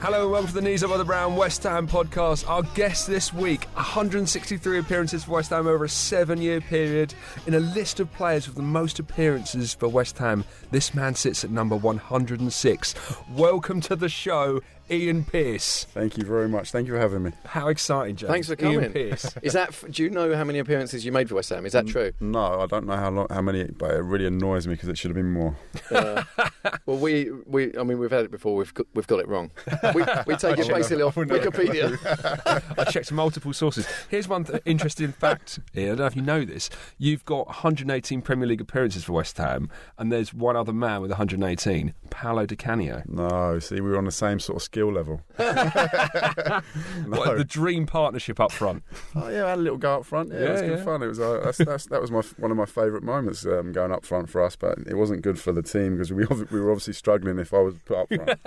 Hello and welcome to the Knees Up by the Brown West Ham podcast. Our guest this week, 163 appearances for West Ham over a 7-year period. In a list of players with the most appearances for West Ham, this man sits at number 106. Welcome to the show, Ian Pearce. Thank you very much. Thank you for having me. How exciting, James. Thanks for coming. Ian Pearce. Do you know how many appearances you made for West Ham? Is that true? No, I don't know how many, but it really annoys me because it should have been more. Well, we've had it before. We've got it wrong. We take it basically off Wikipedia. I checked multiple sources. Here's one interesting fact, Ian. I don't know if you know this. You've got 118 Premier League appearances for West Ham, and there's one other man with 118, Paolo Di Canio. No, see, we were on the same sort of skill level. What, the dream partnership up front. Oh yeah, I had a little go up front. Yeah, it was good fun. It was that was one of my favourite moments going up front for us, but it wasn't good for the team because we were obviously struggling if I was put up front.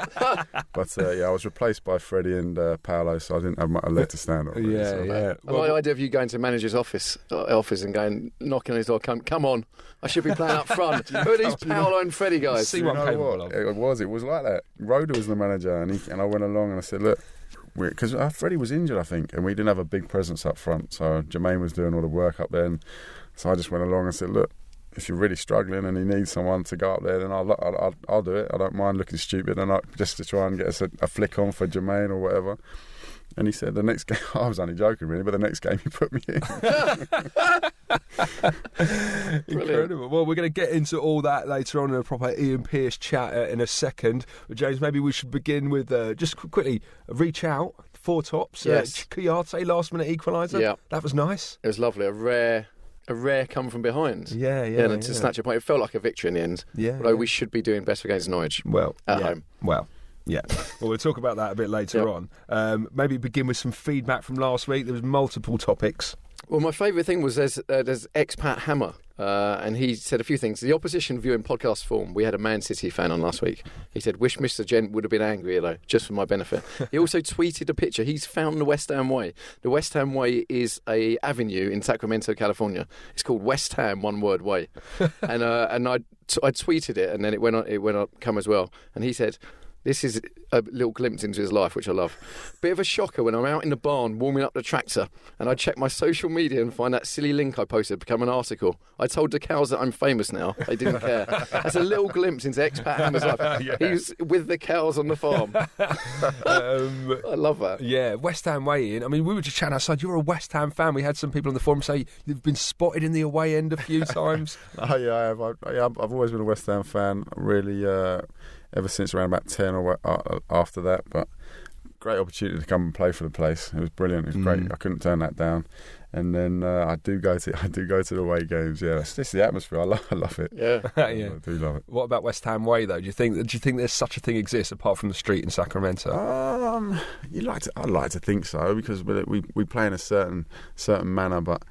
But I was replaced by Freddie and Paolo, so I didn't have a leg to stand on. Really, I like the idea of you going to manager's office and going knocking on his door. Come on, I should be playing up front. Who are these Paolo and Freddie guys? See what I'm capable of. It was like that. Rhoda was the manager, and I went along and I said, look, because Freddie was injured, I think, and we didn't have a big presence up front, so Jermaine was doing all the work up there, and so I just went along and said, look, if you're really struggling and he needs someone to go up there, then I'll do it. I don't mind looking stupid, and just to try and get us a flick on for Jermaine or whatever. And he said the next game, I was only joking really, but the next game he put me in. Incredible. Well, we're going to get into all that later on in a proper Ian Pearce chat in a second. But James, maybe we should begin with just quickly reach out. Four tops. Yes. Kuyate last minute equaliser. Yeah. That was nice. It was lovely. A rare come from behind. Yeah. To snatch a point. It felt like a victory in the end. Yeah. Although we should be doing best against Norwich. At home. Well, yeah. Well, we'll talk about that a bit later on. Maybe begin with some feedback from last week. There was multiple topics. Well, my favourite thing was there's expat Hammer, and he said a few things. The opposition view in podcast form. We had a Man City fan on last week. He said, "Wish Mr. Gent would have been angrier though, just for my benefit." He also tweeted a picture. He's found the West Ham Way. The West Ham Way is a avenue in Sacramento, California. It's called West Ham, one word way. And I tweeted it, and then it went on come as well. And he said, this is a little glimpse into his life, which I love. Bit of a shocker when I'm out in the barn warming up the tractor and I check my social media and find that silly link I posted become an article. I told the cows that I'm famous now. They didn't care. That's a little glimpse into expat Hammer's life. Yeah. He's with the cows on the farm. I love that. Yeah, West Ham way, Ian. I mean, we were just chatting outside. You're a West Ham fan. We had some people on the forum say you've been spotted in the away end a few times. Oh, yeah, I have. I've always been a West Ham fan, really, ever since around about 10 or after that. But great opportunity to come and play for the place. It was brilliant. It was great. I couldn't turn that down. And then I do go to the away games. Yeah, it's just the atmosphere. I love it. Yeah, yeah. I do love it. What about West Ham way though? Do you think there's such a thing exists apart from the street in Sacramento? I'd like to think so because we play in a certain manner, but.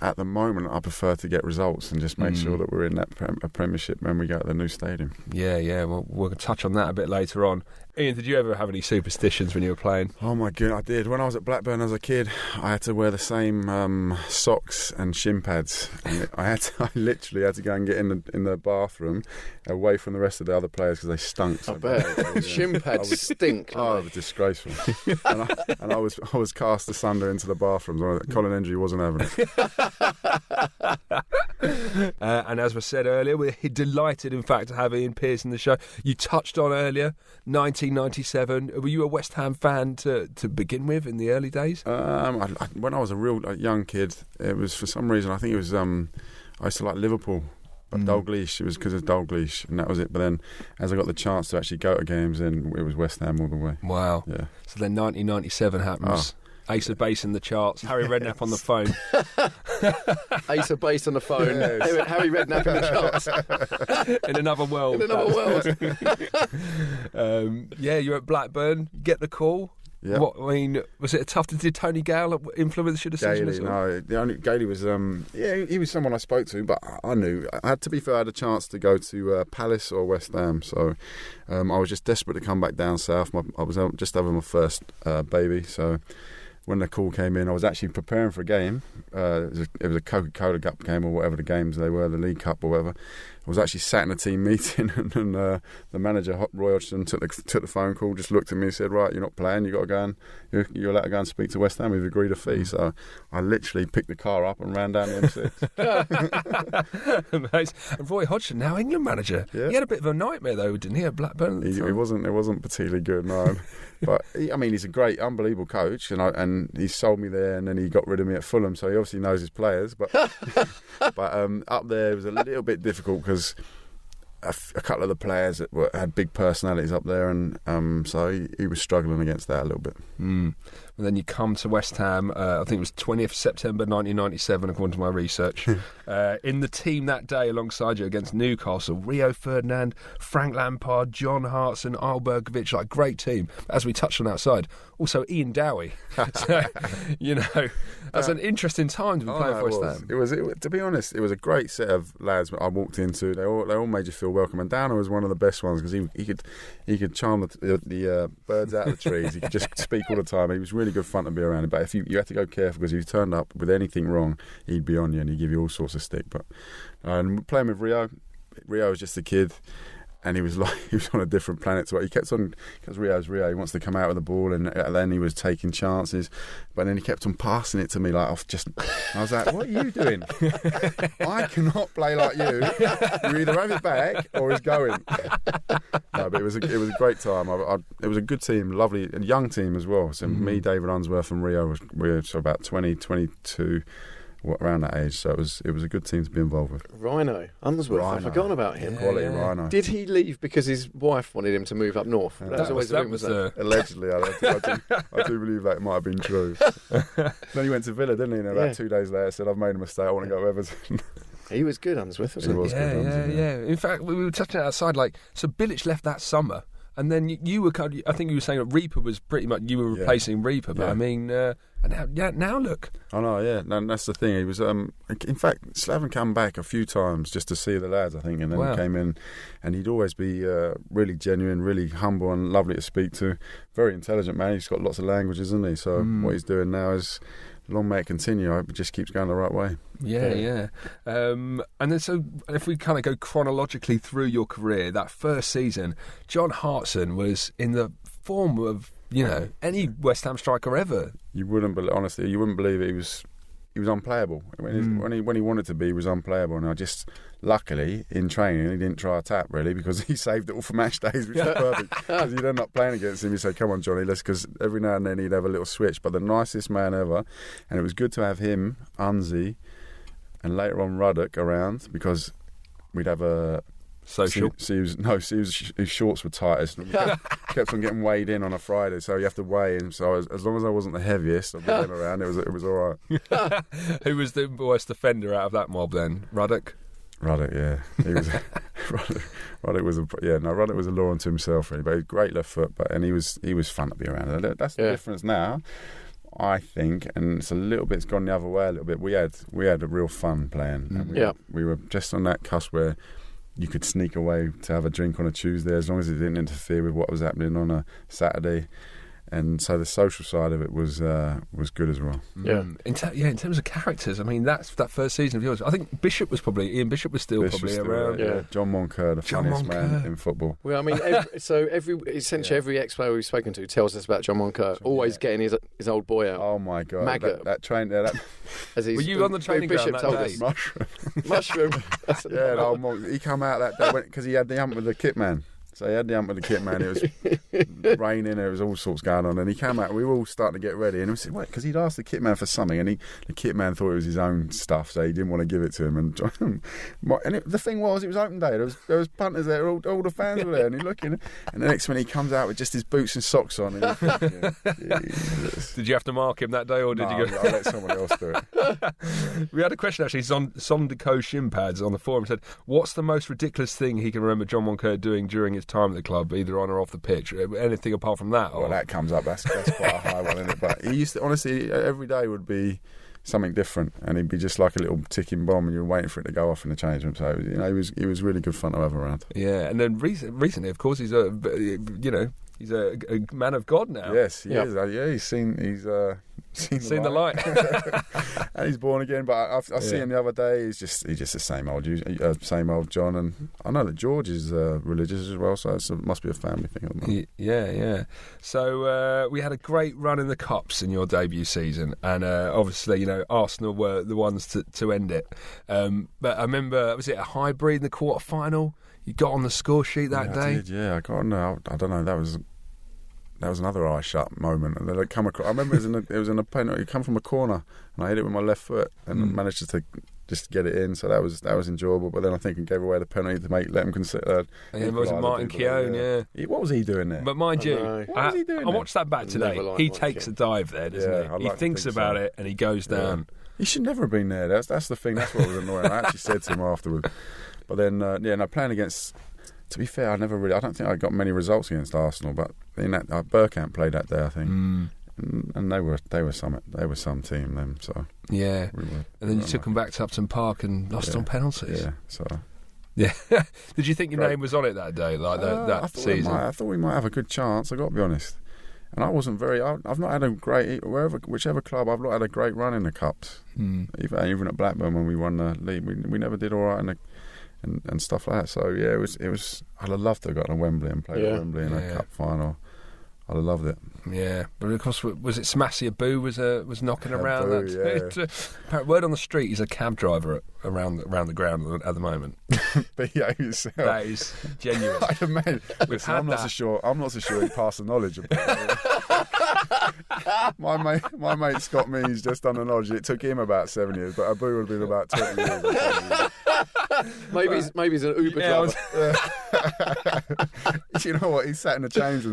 At the moment, I prefer to get results and just make sure that we're in that Premiership when we go to the new stadium. Yeah. Well, we'll touch on that a bit later on. Ian, did you ever have any superstitions when you were playing? Oh my God, I did. When I was at Blackburn as a kid, I had to wear the same socks and shin pads. And I literally had to go and get in the bathroom away from the rest of the other players because they stunk. So I bet. Shin pads stink. Oh, it was disgraceful. and I was cast asunder into the bathrooms. Colin Hendry wasn't having it. And as was said earlier, we're delighted, in fact, to have Ian Pearce in the show. You touched on earlier, 1997. Were you a West Ham fan to begin with in the early days? When I was a real young kid, it was for some reason, I think it was, I used to like Liverpool. But Dalglish, it was because of Dalglish, and that was it. But then, as I got the chance to actually go to games, then it was West Ham all the way. Wow. Yeah. So then 1997 happens. Ace of Base in the charts. Harry Redknapp on the phone. Ace of Base on the phone. Yes. Harry Redknapp in the charts. In another world. In another world. You're at Blackburn. Get the call. Yeah. Was it tough? Did Tony Gale influence your decision? Gailey was. He was someone I spoke to, but I knew I had I had a chance to go to Palace or West Ham, so I was just desperate to come back down south. I was just having my first baby, so. When the call came in, I was actually preparing for a game. It was a Coca-Cola Cup game or whatever the games they were, the League Cup or whatever. was actually sat in a team meeting, and the manager, Roy Hodgson, took the phone call, just looked at me and said, "Right, you're not playing. You got to go and you're allowed to go and speak to West Ham. We've agreed a fee." So I literally picked the car up and ran down the M6. Amazing. And Roy Hodgson, now England manager. Yeah. He had a bit of a nightmare though, didn't he? At Blackburn. It wasn't particularly good, no. But he's a great, unbelievable coach, and he sold me there, and then he got rid of me at Fulham. So he obviously knows his players. But up there it was a little bit difficult because a couple of the players had big personalities up there, and so he was struggling against that a little bit. And then you come to West Ham, I think it was 20th September 1997, according to my research. In the team that day alongside you against Newcastle, Rio Ferdinand, Frank Lampard, John Hartson, Al Berkovic, like great team. As we touched on outside, also Ian Dowie. So, that's an interesting time to be playing for West Ham. It was, to be honest, it was a great set of lads I walked into. They all made you feel welcome, and Downer was one of the best ones because he could charm the birds out of the trees. He could just speak all the time. He was really good fun to be around him, but if you had to go careful because if you turned up with anything wrong, he'd be on you and he'd give you all sorts of stick. But playing with Rio was just a kid, and he was on a different planet to what he kept on, because Rio's Rio. He wants to come out with the ball, and then he was taking chances, but then he kept on passing it to me I was like, what are you doing? I cannot play like you. You either have it back or it's going. No, but it was a great time. It was a good team, lovely, a young team as well. So me, David Unsworth and Rio we were about 20, 22, around that age. So it was a good team to be involved with. Rhino Unsworth, I've forgotten about him. Quality Rhino. Did he leave because his wife wanted him to move up north? That was allegedly. I do believe that might have been true. Then he went to Villa, didn't he? And about 2 days later said, "I've made a mistake. I want to go to Everton." He was good, Unsworth, wasn't he? Was good, yeah. In fact, we were touching it outside. So Bilic left that summer, and then you were I think you were saying that Reaper was pretty much you were replacing Reaper. But I mean, now look. I know, yeah. No, that's the thing. He was. In fact, Slaven come back a few times just to see the lads, I think, and then he came in, and he'd always be really genuine, really humble, and lovely to speak to. Very intelligent man. He's got lots of languages, isn't he? So what he's doing now is, long may it continue. It just keeps going the right way. Yeah. And then so if we kind of go chronologically through your career, that first season, John Hartson was in the form of any West Ham striker ever. You wouldn't believe it. He was unplayable when he wanted to be. He was unplayable, and I just luckily in training he didn't try a tap really, because he saved it all for match days, which was perfect. Because you'd end up playing against him. He'd say, "Come on, Johnny, let's," because every now and then he'd have a little switch. But the nicest man ever, and it was good to have him, Unzi, and later on Ruddock around, because we'd have a social. His shorts were tightest. Kept on getting weighed in on a Friday, so you have to weigh him. So as long as I wasn't the heavest of them around, it was all right. Who was the worst offender out of that mob then? Ruddock, yeah. He was. Ruddock was Ruddock was a law unto himself, really. But he was great left foot, and he was fun to be around. That's the difference now, I think, and it's it's gone the other way a little bit. We had a real fun playing. And we were just on that cusp where you could sneak away to have a drink on a Tuesday as long as it didn't interfere with what was happening on a Saturday. And so the social side of it was good as well. Yeah. In terms of characters, I mean, that first season of yours, I think Ian Bishop was still around. Yeah. John Moncur, the funniest man in football. Well, I mean, every ex-player we've spoken to tells us about John Moncur, always getting his old boy out. Oh my God. Maggot. That train there. Were you on the training ground that day? Mushroom. He come out that day because he had the hump with the kit man. So he had the hump with the kit man. It was raining. There was all sorts going on, and he came out. We were all starting to get ready, and we said, "Wait," because he'd asked the kit man for something, and the kit man thought it was his own stuff, so he didn't want to give it to him. And the thing was, it was open day. There was punters there. All the fans were there, and he's looking. And the next minute, he comes out with just his boots and socks on. And did you have to mark him that day, or did you go? I'll let someone else do it. We had a question actually. Sondico Shimpads on the forum said, "What's the most ridiculous thing he can remember John Moncur doing during his time at the club, either on or off the pitch? Anything apart from that?" Well, that comes up. That's quite a high one, isn't it? But he used to, honestly, every day would be something different, and he'd be just like a little ticking bomb, and you're waiting for it to go off in the change room. So he was really good fun to have around. Yeah, and then recently, of course, he's a man of God now. Yes, he is. Yeah, he's Seen the light. And he's born again. But I see him the other day. He's just the same old John. And I know that George is religious as well, so it must be a family thing at the moment. Yeah. So we had a great run in the Cups in your debut season, and obviously, Arsenal were the ones to end it. But I remember, was it a Highbury in the quarter-final? You got on the score sheet that day? I did, yeah. I got on there. I don't know, that was another eye shut moment, and then they come across. I remember it was in a penalty. It come from a corner, and I hit it with my left foot, and managed to just get it in. So that was enjoyable. But then I think he gave away the penalty to let him consider. It was Martin Keown, What was he doing there? But mind you, what was he doing I watched that back today. He takes a dive there, doesn't he? He thinks about it, and he goes down. He should never have been there. That's the thing. That's what was annoying. I actually said to him afterwards. But then, playing against. To be fair, I don't think I got many results against Arsenal, but in that Bergkamp played that day, I think, and they were some team then. So yeah, and then you took them back to Upton Park and lost on penalties. Yeah, so Did you think your name was on it that day, that season? I thought we might have a good chance. I got to be honest, and I wasn't very. I've not had a great whichever club. I've not had a great run in the cups. Even at Blackburn when we won the league, we never did all right in the. And stuff like that. So yeah, it was. I'd have loved to have gotten to Wembley and played at Wembley in a cup final. I'd have loved it. Yeah, but of course, was it Smashy Abu was knocking around? Abu, word on the street, he's a cab driver around the ground at the moment. Behave yourself. That is genuine. I'm not so sure he passed the knowledge about it. My mate Scott Means just done the knowledge. It took him about 7 years, but Abu would have been about 20 years. Maybe he's an Uber driver. You know what? He sat in the change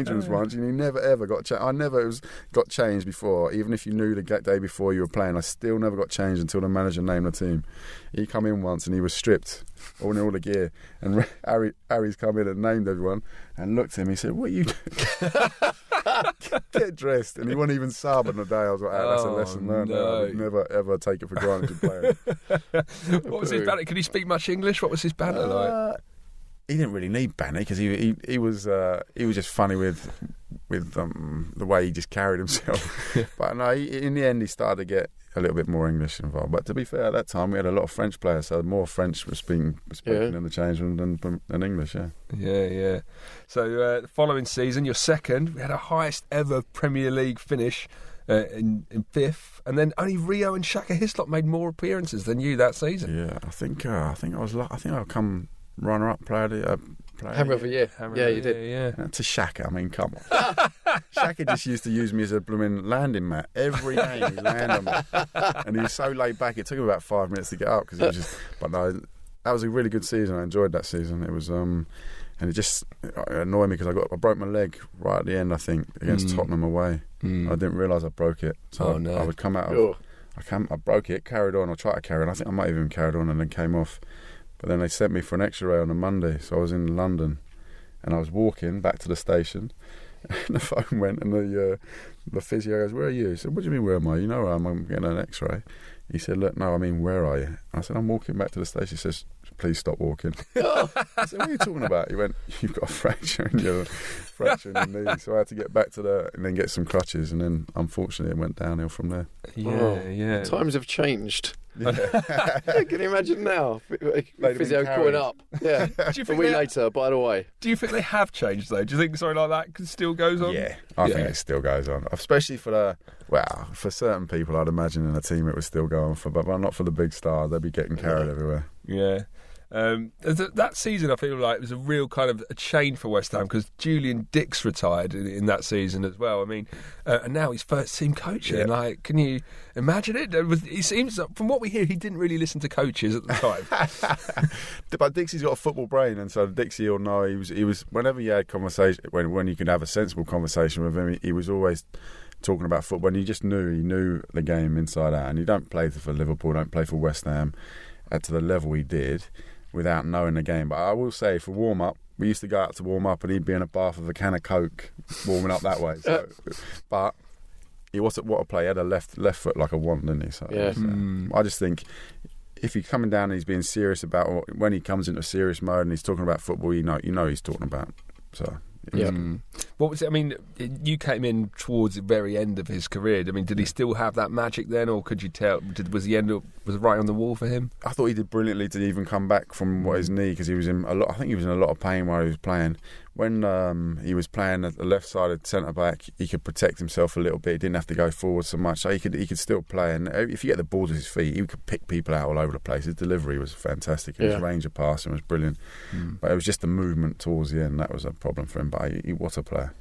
rooms once, and he never ever got changed. I never got changed before, even if you knew the day before you were playing. I still never got changed until the manager named the team. He come in once and he was stripped, all the gear, and Harry's come in and named everyone and looked at him. He said, "What are you doing? Get dressed." And he wasn't even sub on the day. I was like, "That's a lesson learned." No. I would never ever take it for granted playing. What was his banner? Could he speak much English? What was his banner like? He didn't really need banner because he was just funny with the way he just carried himself. But no, in the end he started to get a little bit more English involved. But to be fair, at that time we had a lot of French players, so more French was spoken in the change room than English. Yeah. So the following season, your second, we had our highest ever Premier League finish. In fifth, and then only Rio and Shaka Hislop made more appearances than you that season. Yeah, I think I'll come runner-up player. Hammer of the year. You did. Yeah. To Shaka, I mean, come on. Shaka just used to use me as a blooming landing mat. Every game he landed on me, and he was so laid back. It took him about 5 minutes to get up because he was just. But no, that was a really good season. I enjoyed that season. It was and it just annoyed me because I broke my leg right at the end. I think against Tottenham away. I didn't realise I broke it. So I would come out of. I broke it, carried on, or tried to carry on. I think I might have even carried on and then came off. But then they sent me for an X-ray on a Monday, so I was in London, and I was walking back to the station, and the phone went, and the physio goes, "Where are you?" I said, "What do you mean, where am I? You know where I am, I'm getting an X-ray." He said, "Look, no, I mean, where are you?" And I said, "I'm walking back to the station." He says, "Please stop walking." I said, "What are you talking about?" He went, "You've got a fracture in your knee." So I had to get back to and then get some crutches, and then unfortunately it went downhill from there. Yeah. Times have changed. Yeah. Can you imagine now? Physio calling up. Yeah. A week later, by the way. Do you think they have changed though? Do you think something like that still goes on? Yeah, I think it still goes on, especially for for certain people. I'd imagine in a team it would still go on but not for the big stars. They'd be getting carried everywhere. Yeah. That season, I feel like it was a real kind of a change for West Ham because Julian Dix retired in that season as well. I mean, and now he's first team coaching. Yeah. Like, can you imagine it? He seems, from what we hear, he didn't really listen to coaches at the time. But Dixie's got a football brain, and so Dixie will know. He was whenever you had conversation, when you could have a sensible conversation with him, he was always talking about football, and he knew the game inside out. And he don't play for Liverpool, don't play for West Ham to the level he did, without knowing the game. But I will say, for warm-up, we used to go out to warm up and he'd be in a bath with a can of Coke warming up that way. So, but he wasn't what a play. He had a left foot like a wand, didn't he? So, I just think if he's coming down and he's being serious about, or when he comes into serious mode and he's talking about football, you know he's talking about. So Yeah. What was it? I mean, you came in towards the very end of his career. I mean, did he still have that magic then, or could you tell? Was the end was right on the wall for him? I thought he did brilliantly to even come back from his knee, because he was in a lot. I think he was in a lot of pain while he was playing. When he was playing at the left-sided centre back, he could protect himself a little bit. He didn't have to go forward so much, so he could still play. And if you get the ball to his feet, he could pick people out all over the place. His delivery was fantastic. His range of passing was brilliant. But it was just the movement towards the end that was a problem for him. But what a player!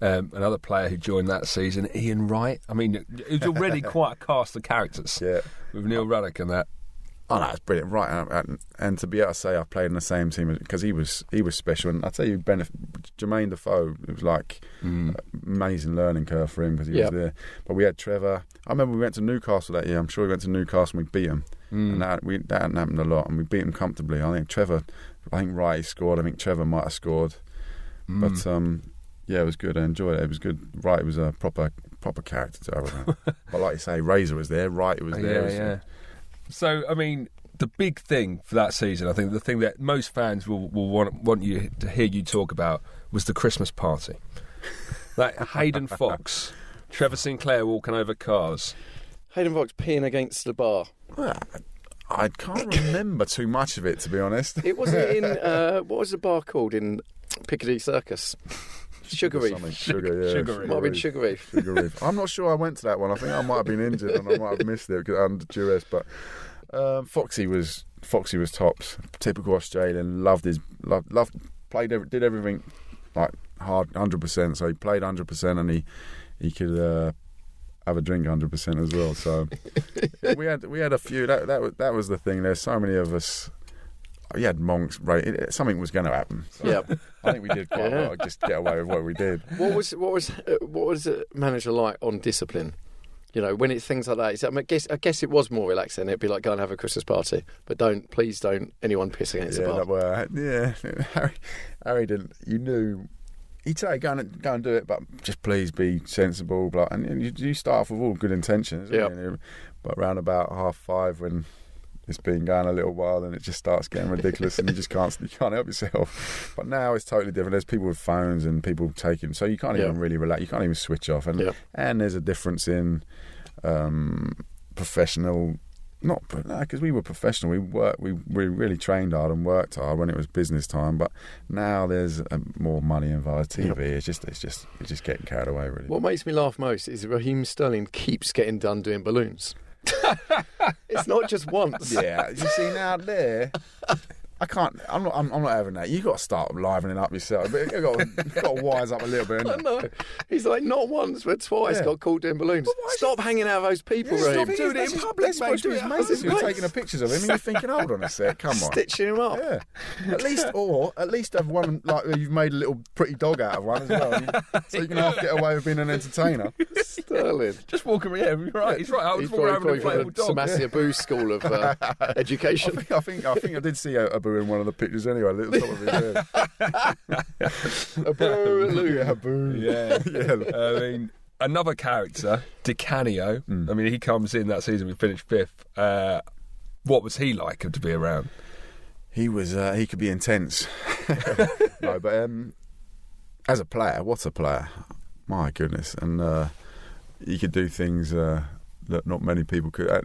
Another player who joined that season, Ian Wright. I mean, it was already quite a cast of characters. Yeah, with Neil Ruddock and that. Oh, that's brilliant, right? And to be able to say I played in the same team, because he was special. And I tell you, Jermaine Defoe, it was like amazing learning curve for him, because he was there. But we had Trevor. I remember we went to Newcastle that year. I'm sure we went to Newcastle and we beat him, and that hadn't happened a lot, and we beat him comfortably. I think Wright scored. I think Trevor might have scored, but yeah, it was good. I enjoyed it. It was good. Wright was a proper character to have. But like you say, Razor was there. Wright was there. Yeah. So, I mean, the big thing for that season, I think the thing that most fans will want you to hear you talk about, was the Christmas party. Like Hayden Fox, Trevor Sinclair walking over cars. Hayden Fox peeing against the bar. Well, I can't remember too much of it, to be honest. It wasn't in, what was the bar called in Piccadilly Circus? Sugar Reef. Sugar Reef. Might have been Sugar Reef. Sugar Reef. I'm not sure I went to that one. I think I might have been injured and I might have missed it under duress. But Foxy was tops. Typical Australian. Loved did everything like hard 100%. So he played 100% and he could have a drink 100% as well. So we had a few. That was the thing. There's so many of us. We had monks. Right, something was going to happen. So yeah, I think we did quite well. Just get away with what we did. What was a manager like on discipline? You know, when it's things like that. I guess it was more relaxing. It'd be like, go and have a Christmas party, but please don't anyone piss against the bar. Harry didn't. You knew. He'd say, go and do it, but just please be sensible. Blah. And you start off with all good intentions. Yeah. But around about 5:30, when it's been going a little while and it just starts getting ridiculous and you can't help yourself. But now it's totally different. There's people with phones and people taking, so you can't even really relax. You can't even switch off. And there's a difference in professional. Not because we were professional. We really trained hard and worked hard when it was business time. But now there's more money involved. TV. It's just getting carried away. Really. What makes me laugh most is Raheem Sterling keeps getting done doing balloons. It's not just once. Yeah, you see now there. I can't. I'm not having that. You got to start livening up yourself. But you got to wise up a little bit. I know. He's like, not once but twice got caught doing balloons. Stop hanging out with those people, Raheem. Stop doing it in public, mate. His mates who are taking pictures of him, and you're thinking, hold on a sec, come on, stitching him up. Yeah. At least have one like you've made a little pretty dog out of one as well, so you can half get away with being an entertainer. Sterling, just walking around. You're right. He's right. I was walking around with a playable dog. Samasia Boo School of education. I think I did see a Boo in one of the pictures anyway. A little top of his head. A Boo, yeah, a Boo. Yeah. I mean, another character, Di Canio. I mean, he comes in that season. We finished 5th. What was he like to be around? He was. He could be intense. No, but as a player, what a player! My goodness, and he could do things that not many people could.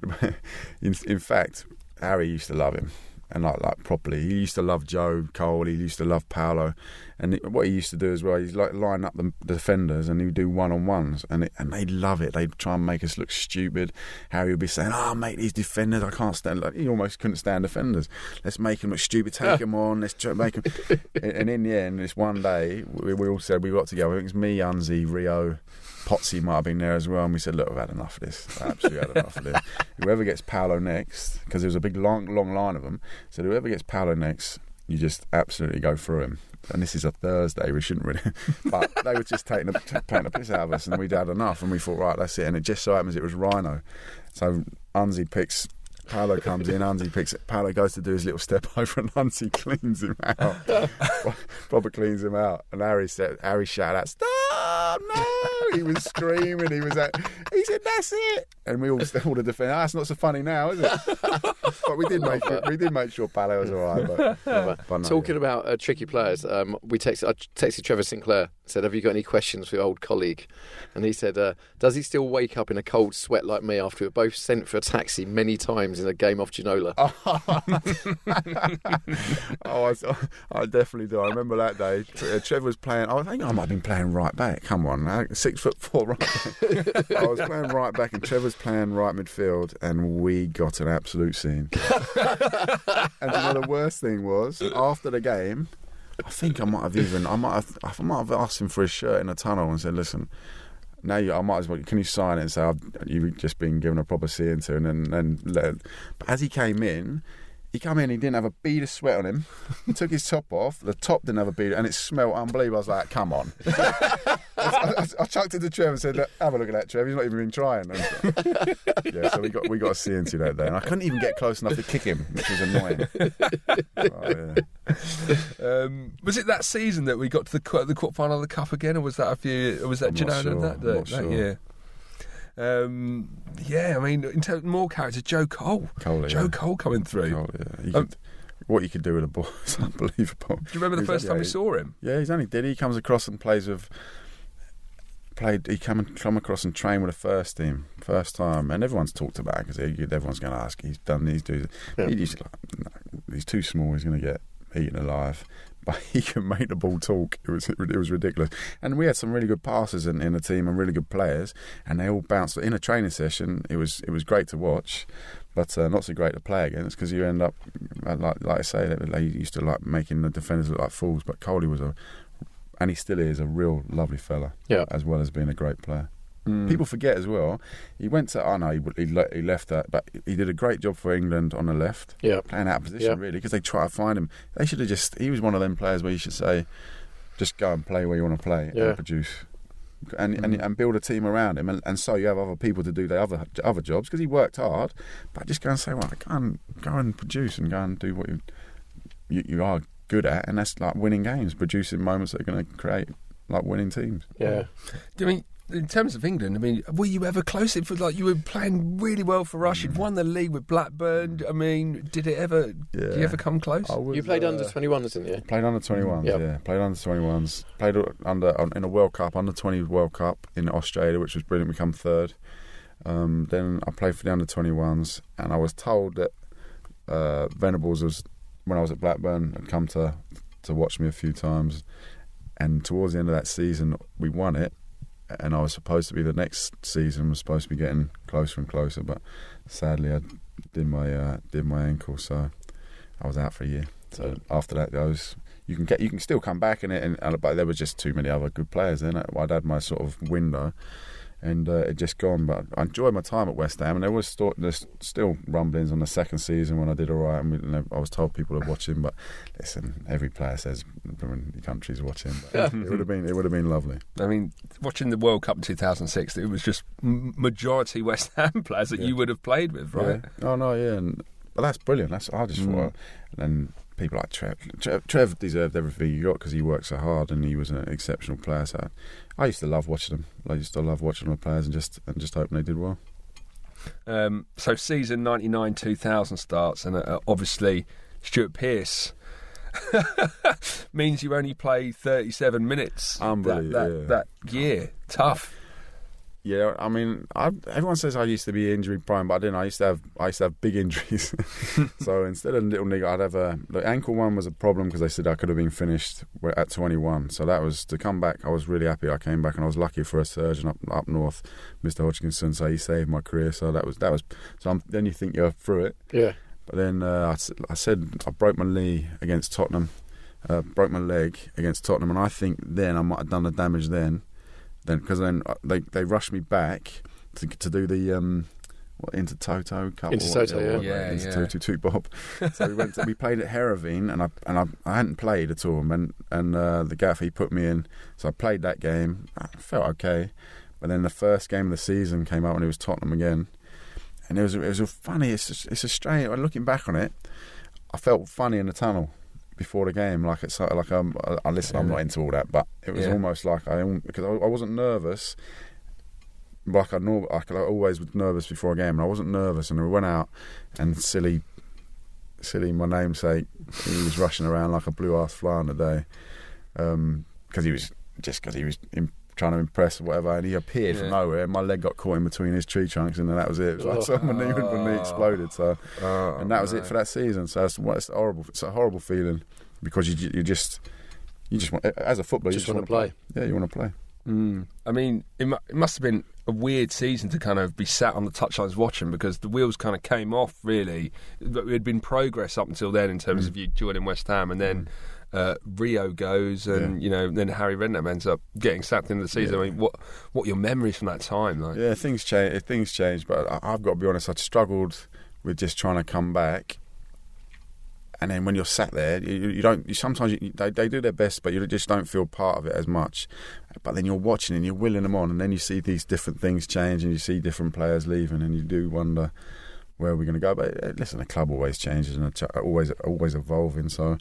In fact, Harry used to love him. And like properly, he used to love Joe Cole. He used to love Paolo, and what he used to do as well, he's like line up the defenders, and he would do one-on-ones, and they'd love it. They'd try and make us look stupid. Harry would be saying, "Oh, mate, these defenders, I can't stand." Like, he almost couldn't stand defenders. Let's make them look stupid. Take them on. Let's try make them. And in the end, this one day, we all said we got together. I think it was me, Unzi, Rio. Potsy might have been there as well, and we said, look, we've had enough of this. Absolutely had enough of this. Whoever gets Paolo next, because there was a big long line of them, so whoever gets Paolo next, you just absolutely go through him. And this is a Thursday, we shouldn't really, but they were just taking the piss out of us, and we'd had enough, and we thought, right, that's it. And it just so happens it was Rhino, so Unzi picks. Paolo comes in, Unzi picks it. Paolo goes to do his little step over, and Unzi cleans him out. Proper cleans him out. And Harry shouted out, "Stop, no!" He was screaming. He said, "That's it!" And we all the defence. That's not so funny now, is it? But we did make sure Palo was all right. But no, Talking about tricky players, I texted Trevor Sinclair, said, "Have you got any questions for your old colleague?" And he said, "Does he still wake up in a cold sweat like me after we were both sent for a taxi many times in a game off Ginola?" I definitely do. I remember that day. Trevor was playing. I think I might have been playing right back. Come on, 6'4" right back. I was playing right back, and Trevor's playing right midfield, and we got an absolute scene. And you know the worst thing was after the game, I think I might have asked him for his shirt in the tunnel and said, "Listen, now I might as well. Can you sign it and say you've just been given a proper seeing to?" And but as he came in, he didn't have a bead of sweat on him. He took his top off. The top didn't have a bead, and it smelled unbelievable. I was like, "Come on!" I chucked it to Trev and said, "Look, have a look at that, Trev. He's not even been trying." Yeah, so we got a see into that day, and I couldn't even get close enough to kick him, which was annoying. Was it that season that we got to the quarter final of the Cup again, or was that that year? Yeah, I mean, in terms of more characters, Joe Cole coming through. Cole, yeah. What you could do with a ball is unbelievable. Do you remember the first time we saw him? Yeah, he comes across and he come across and trained with the first team first time, and everyone's talked about it because everyone's going to ask. He's done these dudes. Yeah. He's too small. He's going to get eaten alive. But he can make the ball talk. It was ridiculous. And we had some really good passers in the team and really good players, and they all bounced in a training session. It was great to watch, but not so great to play against because you end up like I say, they used to like making the defenders look like fools. But Coley was and he still is a real lovely fella, as well as being a great player. People forget as well. He went to. He left that, but he did a great job for England on the left, playing out of position really, because they try to find him. They should have He was one of them players where you should say, just go and play where you want to play and produce, and build a team around him, and so you have other people to do the other jobs because he worked hard. But just go and say, well, go and produce and go and do what you are good at, and that's like winning games, producing moments that are going to create like winning teams. Yeah. Do you mean? In terms of England, I mean, were you ever close? You were playing really well for us. You'd won the league with Blackburn. I mean, did you ever come close? You played under 21s, didn't you? Played under 21s, yeah. Played under 21s. Played in a World Cup, under 20 World Cup in Australia, which was brilliant. We come third. Then I played for the under 21s, and I was told that Venables was, when I was at Blackburn, had come to watch me a few times. And towards the end of that season, we won it. And I was supposed to be the next season was supposed to be getting closer and closer, but sadly I did my ankle, so I was out for a year. So after that, you can still come back in it, but there was just too many other good players then. I'd had my sort of window, and it just gone. But I enjoyed my time at West Ham, and there's still rumblings on the second season when I did all right. And I was told people are watching, but listen, every player says the country's watching. But it would have been lovely. I mean, watching the World Cup in 2006, it was just majority West Ham players that you would have played with, right? Yeah. Oh no, yeah, but that's brilliant. I just thought, and people like Trev deserved everything he got because he worked so hard and he was an exceptional player. So I used to love watching them. I used to love watching my players and just hoping they did well. So season 99-2000 starts, and obviously Stuart Pearce means you only play 37 minutes that year. Tough. Yeah, I mean, everyone says I used to be injury prone, but I didn't. I used to have big injuries. So instead of little nigga, I'd have the ankle one was a problem because they said I could have been finished at 21. So that was to come back. I was really happy I came back, and I was lucky for a surgeon up north, Mr. Hodgkinson. So he saved my career. So that was. So then you think you're through it. Yeah. But then I said I broke my knee against Tottenham, broke my leg against Tottenham, and I think then I might have done the damage then. Because then they rushed me back to do the Inter Toto Cup. Inter Toto, yeah. Inter Toto Toot Bob. So we played at Heerenveen, and I hadn't played at all. And the gaffer, he put me in, so I played that game. I felt okay, but then the first game of the season came out when it was Tottenham again, and it was a funny. It's a strange. Looking back on it, I felt funny in the tunnel before the game. Like it's like listen, I'm not into all that, but it was almost like because I wasn't nervous. Like I always was nervous before a game, and I wasn't nervous. And we went out, and silly, my namesake, he was rushing around like a blue-ass fly on the day, because he was trying to impress or whatever, and he appeared from nowhere, and my leg got caught in between his tree trunks, and then that was it. It was like my knee exploded. So, and that was it for that season. So it's horrible. It's a horrible feeling because you just want, as a footballer, you just want to play. Yeah, you want to play. I mean, it must have been a weird season to kind of be sat on the touchlines watching, because the wheels kind of came off, really. But it had been progress up until then in terms of you joining West Ham, and then Rio goes, and then Harry Redknapp ends up getting sacked in the season. I mean, what are your memories from that time? Like? Yeah, things change, but I've got to be honest, I'd struggled with just trying to come back. And then when you're sat there, sometimes they do their best, but you just don't feel part of it as much. But then you're watching and you're willing them on, and then you see these different things change, and you see different players leaving, and you do wonder where we're going to go. But listen, the club always changes and always evolving. So,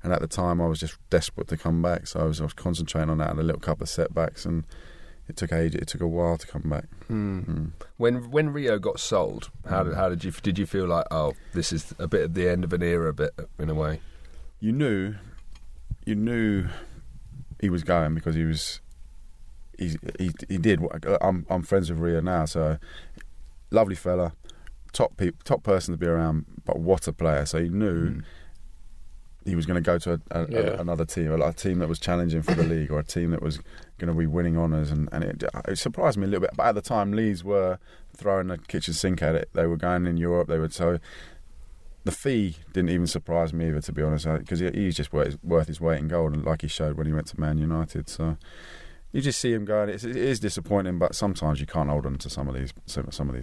and at the time, I was just desperate to come back. So I was concentrating on that and a little couple of setbacks, and it took a while to come back. When Rio got sold, how did you feel like, oh, this is a bit at the end of an era, a bit in a way? You knew he was going because he did. I'm friends with Rio now, so lovely fella, top person to be around, but what a player. So you knew he was going to go to another team, a team that was challenging for the league, or a team that was going to be winning honours, and it surprised me a little bit. But at the time, Leeds were throwing the kitchen sink at it. They were going in Europe. So the fee didn't even surprise me either, to be honest, because he's just worth his weight in gold, and like he showed when he went to Man United. So you just see him going. It is disappointing, but sometimes you can't hold on to some of these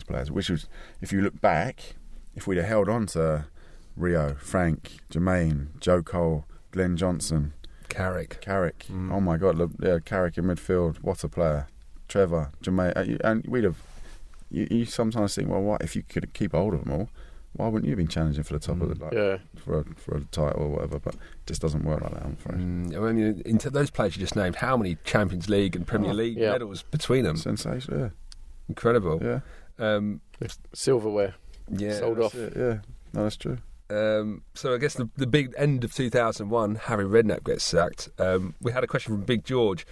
players. Which was, if you look back, if we'd have held on to Rio, Frank, Jermaine, Joe Cole, Glenn Johnson, Carrick. Oh my God, Carrick in midfield. What a player. Trevor, Jermaine, and we'd have. You sometimes think, well, what if you could keep hold of them all? Why wouldn't you have been challenging for the top of the for a title or whatever? But it just doesn't work like that, I'm afraid. I mean, into those players you just named, how many Champions League and Premier League medals between them? Sensational, yeah. Incredible. Yeah. Silverware. Yeah. Sold off. Yeah, no, that's true. So I guess the big end of 2001, Harry Redknapp gets sacked. We had a question from Big George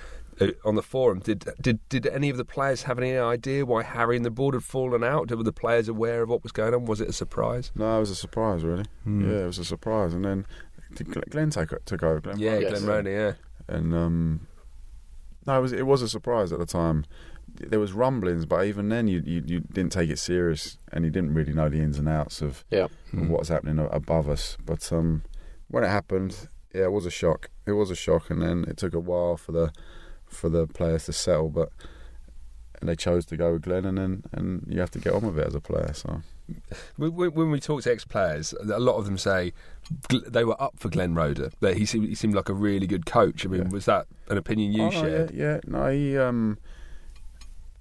on the forum. Did any of the players have any idea why Harry and the board had fallen out? Were the players aware of what was going on? Was it a surprise? No, it was a surprise, really. Yeah, it was a surprise. And then Glenn took over. Glenn Roney, yeah. And no, it was a surprise at the time. There was rumblings, but even then you didn't take it serious, and you didn't really know the ins and outs of what was happening above us. But when it happened, it was a shock. It was a shock, and then it took a while for the players to settle. And they chose to go with Glenn, and you have to get on with it as a player. So when we talk to ex-players, a lot of them say they were up for Glenn Roeder. That he seemed like a really good coach. I mean, was that an opinion you shared? Yeah. No,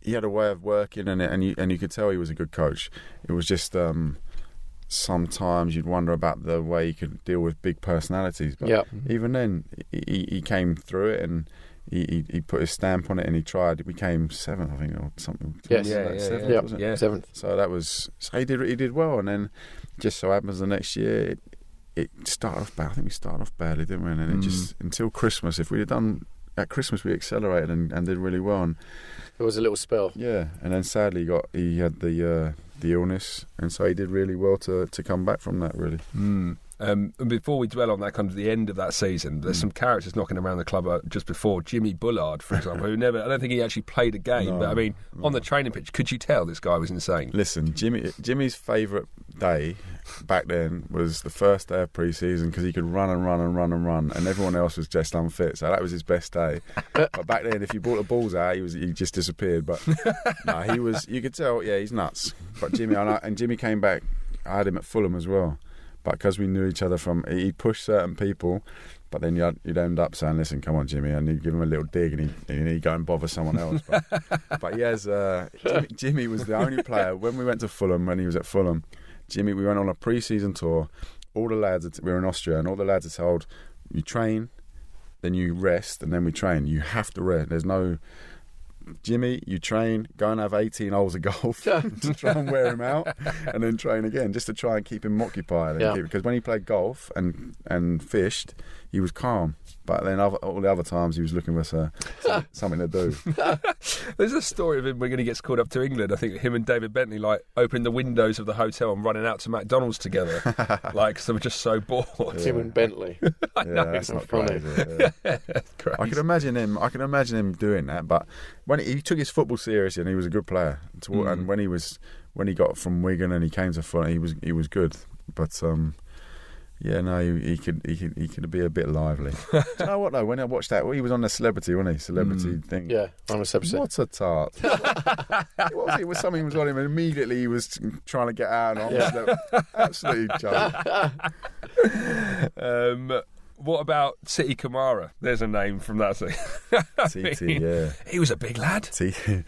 he had a way of working, and you could tell he was a good coach. It was just sometimes you'd wonder about the way he could deal with big personalities. But even then, he came through it, and he put his stamp on it, and he tried. It became 7th, I think, or something. Yes, seventh, wasn't it? Yeah, 7th. So he did well, and then just so happens the next year it started off bad. I think we started off badly, didn't we? And then it just until Christmas. If we had done at Christmas, we accelerated and did really well. And it was a little spell. Yeah, and then sadly he had the illness, and so he did really well to come back from that, really. And before we dwell on that kind of the end of that season, there's some characters knocking around the club just before. Jimmy Bullard, for example, who I don't think he actually played a game, but I mean, on the training pitch, could you tell this guy was insane? Listen, Jimmy's favourite day back then was the first day of pre-season, because he could run, and everyone else was just unfit, so that was his best day. But back then, if you brought the balls out, he just disappeared. But no, he was. You could tell, he's nuts. But Jimmy came back. I had him at Fulham as well. But because we knew each other he'd push certain people, but then you'd end up saying, "Listen, come on, Jimmy," and you'd give him a little dig, and he'd go and bother someone else. But he has. Jimmy was the only player when we went to Fulham. When he was at Fulham, we went on a pre-season tour. All the lads, we were in Austria, and all the lads had told, you train, then you rest, and then we train. You have to rest. There's no... Jimmy, you train, go and have 18 holes of golf to try and wear him out, and then train again, just to try and keep him occupied. Because when he played golf and fished, he was calm. But then all the other times he was looking for something to do. There's a story of him when he gets called up to England. I think him and David Bentley opened the windows of the hotel and running out to McDonald's together, because they were just so bored. Him and Bentley. I know. That's not funny. crazy. Yeah. Crazy. I can imagine him doing that. But when he took his football seriously, and he was a good player. And when he got from Wigan and he came to Fulham, he was good. But he could be a bit lively. Do you know what though? When I watched that, he was on the Celebrity, wasn't he? Celebrity thing. Yeah, I'm a Celebrity. What a tart! What was it? Something was on him, and immediately he was trying to get out. And absolutely joke. What about Titi Kamara? There's a name from that thing. Titi, yeah. He was a big lad. Titi,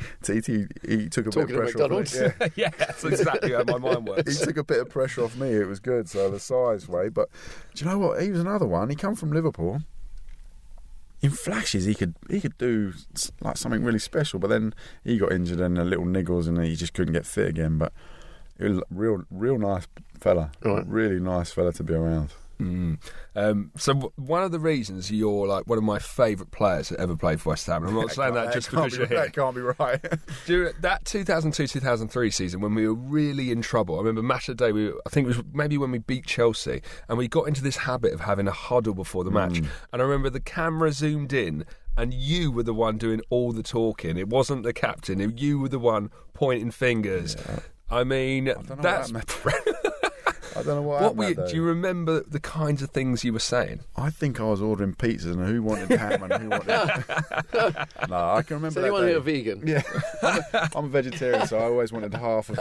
he took a Talking bit of pressure off me. Yeah, that's exactly how my mind works. He took a bit of pressure off me. It was good, so the size way. But do you know what? He was another one. He come from Liverpool. In flashes, he could do like something really special. But then he got injured and a little niggles, and he just couldn't get fit again. But he was a real nice fella. Right. Really nice fella to be around. So one of the reasons you're like one of my favourite players that ever played for West Ham, and I'm not saying that just because you're here. That can't be right. During that 2002-2003 season, when we were really in trouble, I remember match of the day. I think it was maybe when we beat Chelsea, and we got into this habit of having a huddle before the match. And I remember the camera zoomed in, and you were the one doing all the talking. It wasn't the captain. You were the one pointing fingers. Yeah. I mean, that's. I don't know what do you remember the kinds of things you were saying? I think I was ordering pizzas and who wanted ham and who wanted... No, I can remember that anyone day. here a vegan? Yeah. I'm a vegetarian, so I always wanted half of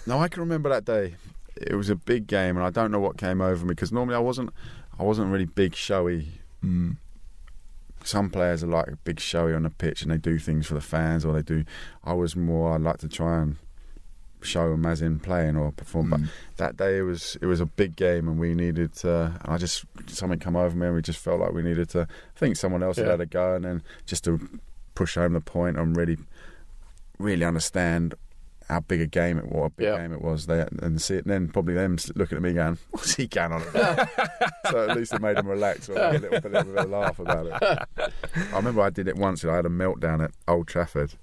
No, I can remember that day. It was a big game, and I don't know what came over me, because normally I wasn't really big, showy. Some players are like big, showy on the pitch, and they do things for the fans, or they do... I'd like to try and show them as in playing or perform. But that day it was a big game, and we needed something come over me, and we just felt like we needed to. I think someone else had a go, and then just to push home the point and really understand how big a game it was. Game it was. And see it, and then probably them looking at me going, "What's he going on about?" So at least it made them relax, or a little bit of a laugh about it. I remember I did it once. I had a meltdown at Old Trafford.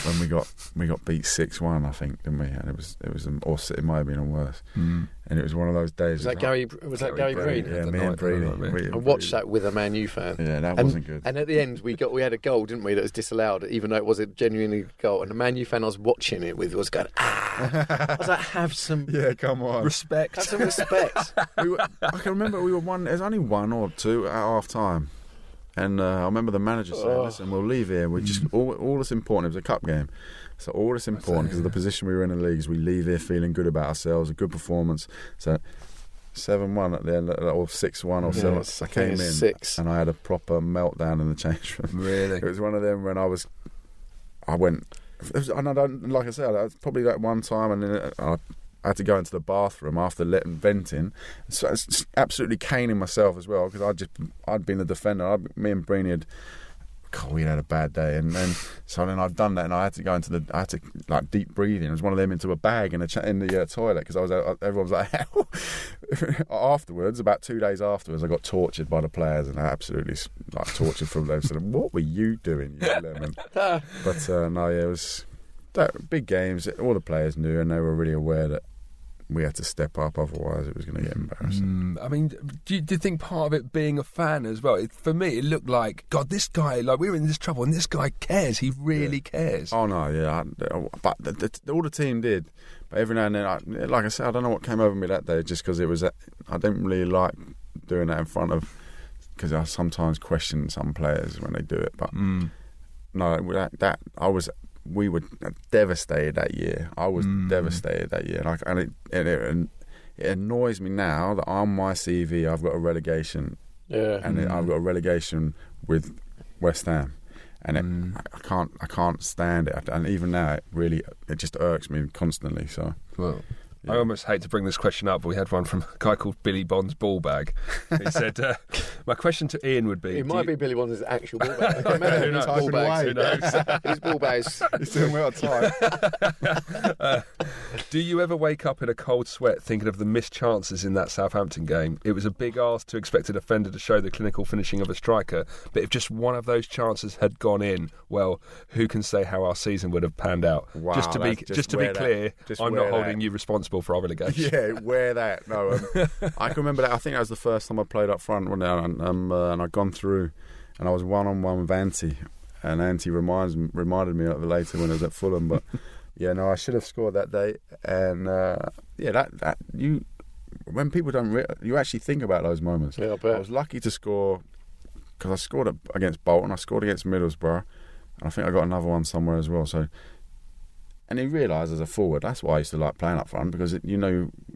When we got beat 6-1, I think, didn't we? And it might have been worse. And it was one of those days. Was that Gary Green? Yeah, me and Breedy. I watched that with a Man U fan. Yeah, that wasn't good. And at the end, we had a goal, didn't we? That was disallowed, even though it was a genuinely goal. And the Man U fan I was watching it with was going, I was like, have some. Yeah, come on. Respect. Have some respect. I can remember we were one. There's only one or two at half time. And I remember the manager saying, "Listen, we'll leave here. We just all that's important. It was a cup game, so all that's important because of the position we were in the league is we leave here feeling good about ourselves, a good performance." So 7-1 at the end, or 6-1 or 7. I came in and I had a proper meltdown in the change room. Really, it was one of them when I went. And I don't, like I said, that was probably that one time, and then I had to go into the bathroom after venting. So it's absolutely caning myself as well, because I'd been the defender. Me and Breeny we had a bad day, and then so then I'd done that, and I had to like deep breathing. It was one of them into a bag in the toilet, because everyone was like, hell. Afterwards, about 2 days afterwards, I got tortured by the players, and I absolutely tortured from them. So what were you doing, you lemon? But no, yeah, it was big games. All the players knew, and they were really aware that we had to step up, otherwise it was going to get embarrassing. I mean, do you think part of it being a fan as well? For me, it looked like, God, this guy, like, we were in this trouble, and this guy cares. He really cares. Oh no, yeah, but all the team did. But every now and then, like I said, I don't know what came over me that day, just because it was. I didn't really like doing that in front of, because I sometimes question some players when they do it. But no, we were devastated that year. I was devastated that year, and it annoys me now that on my CV I've got a relegation, and I've got a relegation with West Ham, and I can't stand it. And even now, it just irks me constantly. So, well, I almost hate to bring this question up, but we had one from a guy called Billy Bond's Ball Bag. He said, my question to Ian would be... It might be Billy Bond's actual ball bag. Who knows? Ball bags. Who knows? His ball bags. He's doing well time. Do you ever wake up in a cold sweat thinking of the missed chances in that Southampton game? It was a big ask to expect a defender to show the clinical finishing of a striker, but if just one of those chances had gone in, well, who can say how our season would have panned out? Wow, just to be clear, I'm not holding you responsible for our relegation. Yeah, wear that. No, I can remember that. I think that was the first time I played up front, and I'd gone through, and I was one-on-one with Ante, and Ante reminded me of it later when I was at Fulham. But yeah, no, I should have scored that day, and that you, when people don't, you actually think about those moments. Yeah, I bet. I was lucky to score because I scored against Bolton, I scored against Middlesbrough, and I think I got another one somewhere as well. So. And he realised as a forward, that's why I used to like playing up front, because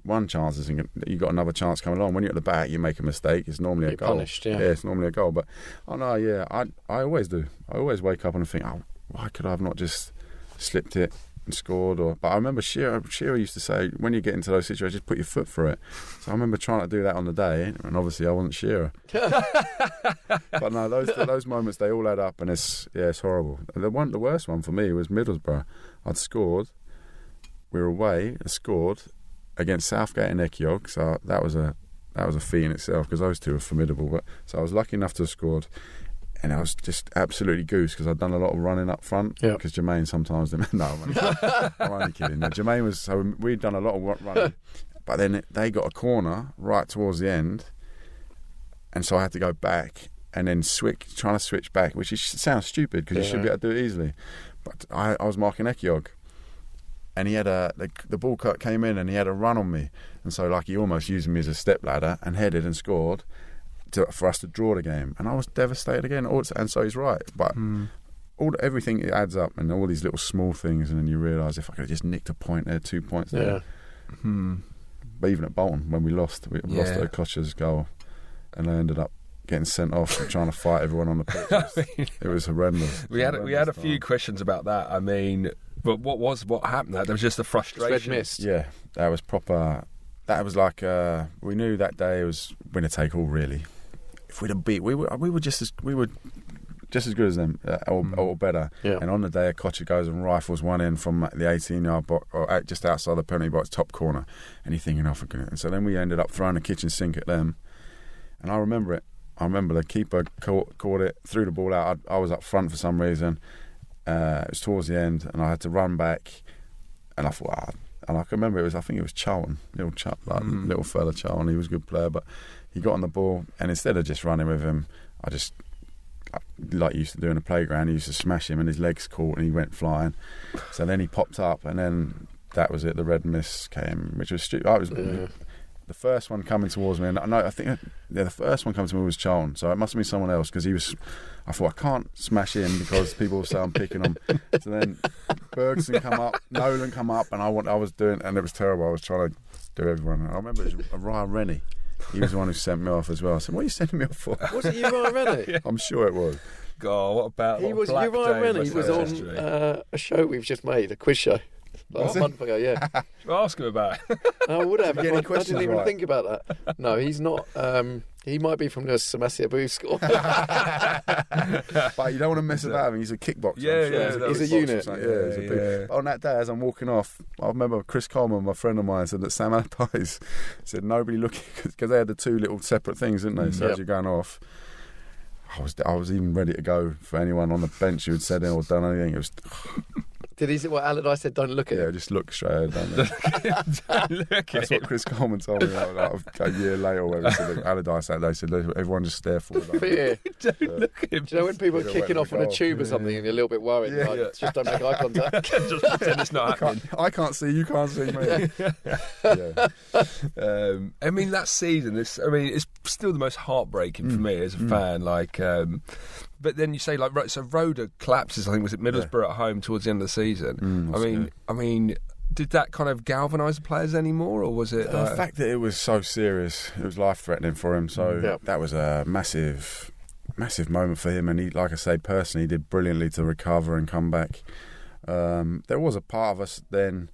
one chance is you got another chance coming along. When you're at the back, you make a mistake. It's normally a goal. Punished, yeah. It's normally a goal. But I always do. I always wake up and think, why could I have not just slipped it and scored? But I remember Shearer used to say, when you get into those situations, just put your foot for it. So I remember trying to do that on the day, and obviously I wasn't Shearer. But no, those moments, they all add up, and it's horrible. The worst one for me was Middlesbrough. I'd scored. We were away. I scored against Southgate and Ekiog. So that was a feat in itself, because those two were formidable. But so I was lucky enough to have scored, and I was just absolutely goose because I'd done a lot of running up front. Yeah. Because Jermaine sometimes didn't. No, I'm only kidding. No, Jermaine was. So we'd done a lot of running, but then they got a corner right towards the end, and so I had to go back and then trying to switch back, which sounds stupid because you should be able to do it easily. But I was marking Ekiog, and he had the ball cut came in, and he had a run on me, and so he almost used me as a step ladder and headed and scored for us to draw the game, and I was devastated again. And so he's right, but everything it adds up, and all these little small things, and then you realise if I could have just nicked a point there, 2 points there. But even at Bolton, when we lost at Kocher's goal, and I ended up getting sent off and trying to fight everyone on the pitch. It was horrendous. We had a few questions about that. I mean, but what happened there? There was just the frustration. Red mist. Yeah, that was proper. That was like we knew that day it was winner take all. Really, if we'd have beat, we were just as good as them, or better. Yeah. And on the day, Kocher goes and rifles one in from the 18-yard box, or just outside the penalty box, top corner, and you're thinking, and so then we ended up throwing a kitchen sink at them, and I remember it. I remember the keeper caught it, threw the ball out. I was up front for some reason. It was towards the end, and I had to run back. And I thought, and I can remember I think it was Charlton, little fella Charlton. He was a good player, but he got on the ball, and instead of just running with him, I just, like you used to do in the playground, he used to smash him, and his legs caught, and he went flying. So then he popped up, and then that was it. The red mist came, which was stupid. The first one coming towards me, and I think the first one coming to me was Charlton, so it must have been someone else, because I thought, I can't smash in because people will say I'm picking them. So then Bergson come up, Nolan come up, and I was doing, and it was terrible. I was trying to do everyone. And I remember it was Ryan Rennie. He was the one who sent me off as well. I said, what are you sending me off for? Was it you, Ryan Rennie? Yeah. I'm sure it was. God, what about Ryan Rennie? He was on a show we've just made, a quiz show. A month ago, yeah. Ask him about it. I would have. Get any I questions didn't even right? think about that. No, he's not. He might be from the Samasia Booth school. But you don't want to mess about him. He's a kickboxer. Yeah, he's a unit. He's a big. On that day, as I'm walking off, I remember Chris Coleman, my friend of mine, said that Sam Allardyce said nobody looking, because they had the two little separate things, didn't they? So as you're going off, I was even ready to go for anyone on the bench who had said it or done anything. It was. Did he say what Allardyce said? Don't look at Yeah, it. just look straight ahead. That's what Chris Coleman told me like a year later. Or whatever. Said Allardyce that day said, everyone just stare forward. Fear. Don't look at him. Do you know when people are He'd have kicking went off on a tube or something and you're a little bit worried? Yeah. Like, just don't make eye contact. Just pretend it's not happening. I can't see, you can't see me. I mean, that season, it's still the most heartbreaking for me as a fan. But then you say, so Roda collapses, I think, was it Middlesbrough at home towards the end of the season? I mean, did that kind of galvanise the players anymore, or was it... The fact that it was so serious, it was life-threatening for him, so that was a massive moment for him, and he, like I say, personally, he did brilliantly to recover and come back. There was a part of us then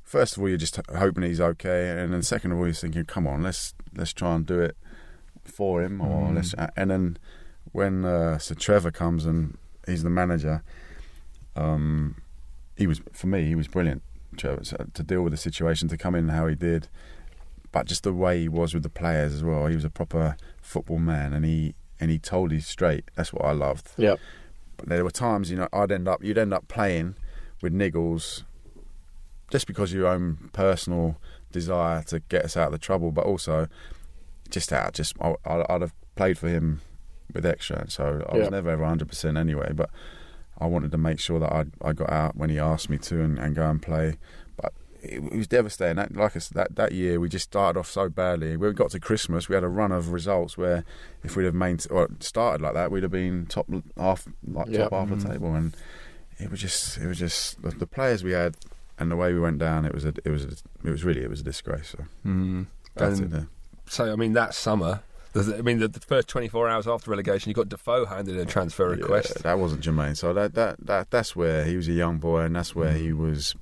first of all, you're just hoping he's okay, and then second of all, you're thinking, come on, let's try and do it for him, or and then when Sir Trevor comes and he's the manager, he was brilliant, Trevor, to deal with the situation, to come in how he did, but just the way he was with the players as well. He was a proper football man, and he told you straight. That's what I loved. Yeah. But there were times, you'd end up playing with niggles just because of your own personal desire to get us out of the trouble, but also I'd have played for him with extra, so I was never ever 100% anyway, but I wanted to make sure that I got out when he asked me to and go and play. But it was devastating. That year we just started off so badly. When we got to Christmas, we had a run of results where if we'd have started like that, we'd have been top half of the table, and it was just the players we had and the way we went down. It was a disgrace. So that's it. So I mean, that summer, the first 24 hours after relegation, you got Defoe handed in a transfer request. Yeah, that wasn't Jermaine. So that's where he was a young boy, and that's where he was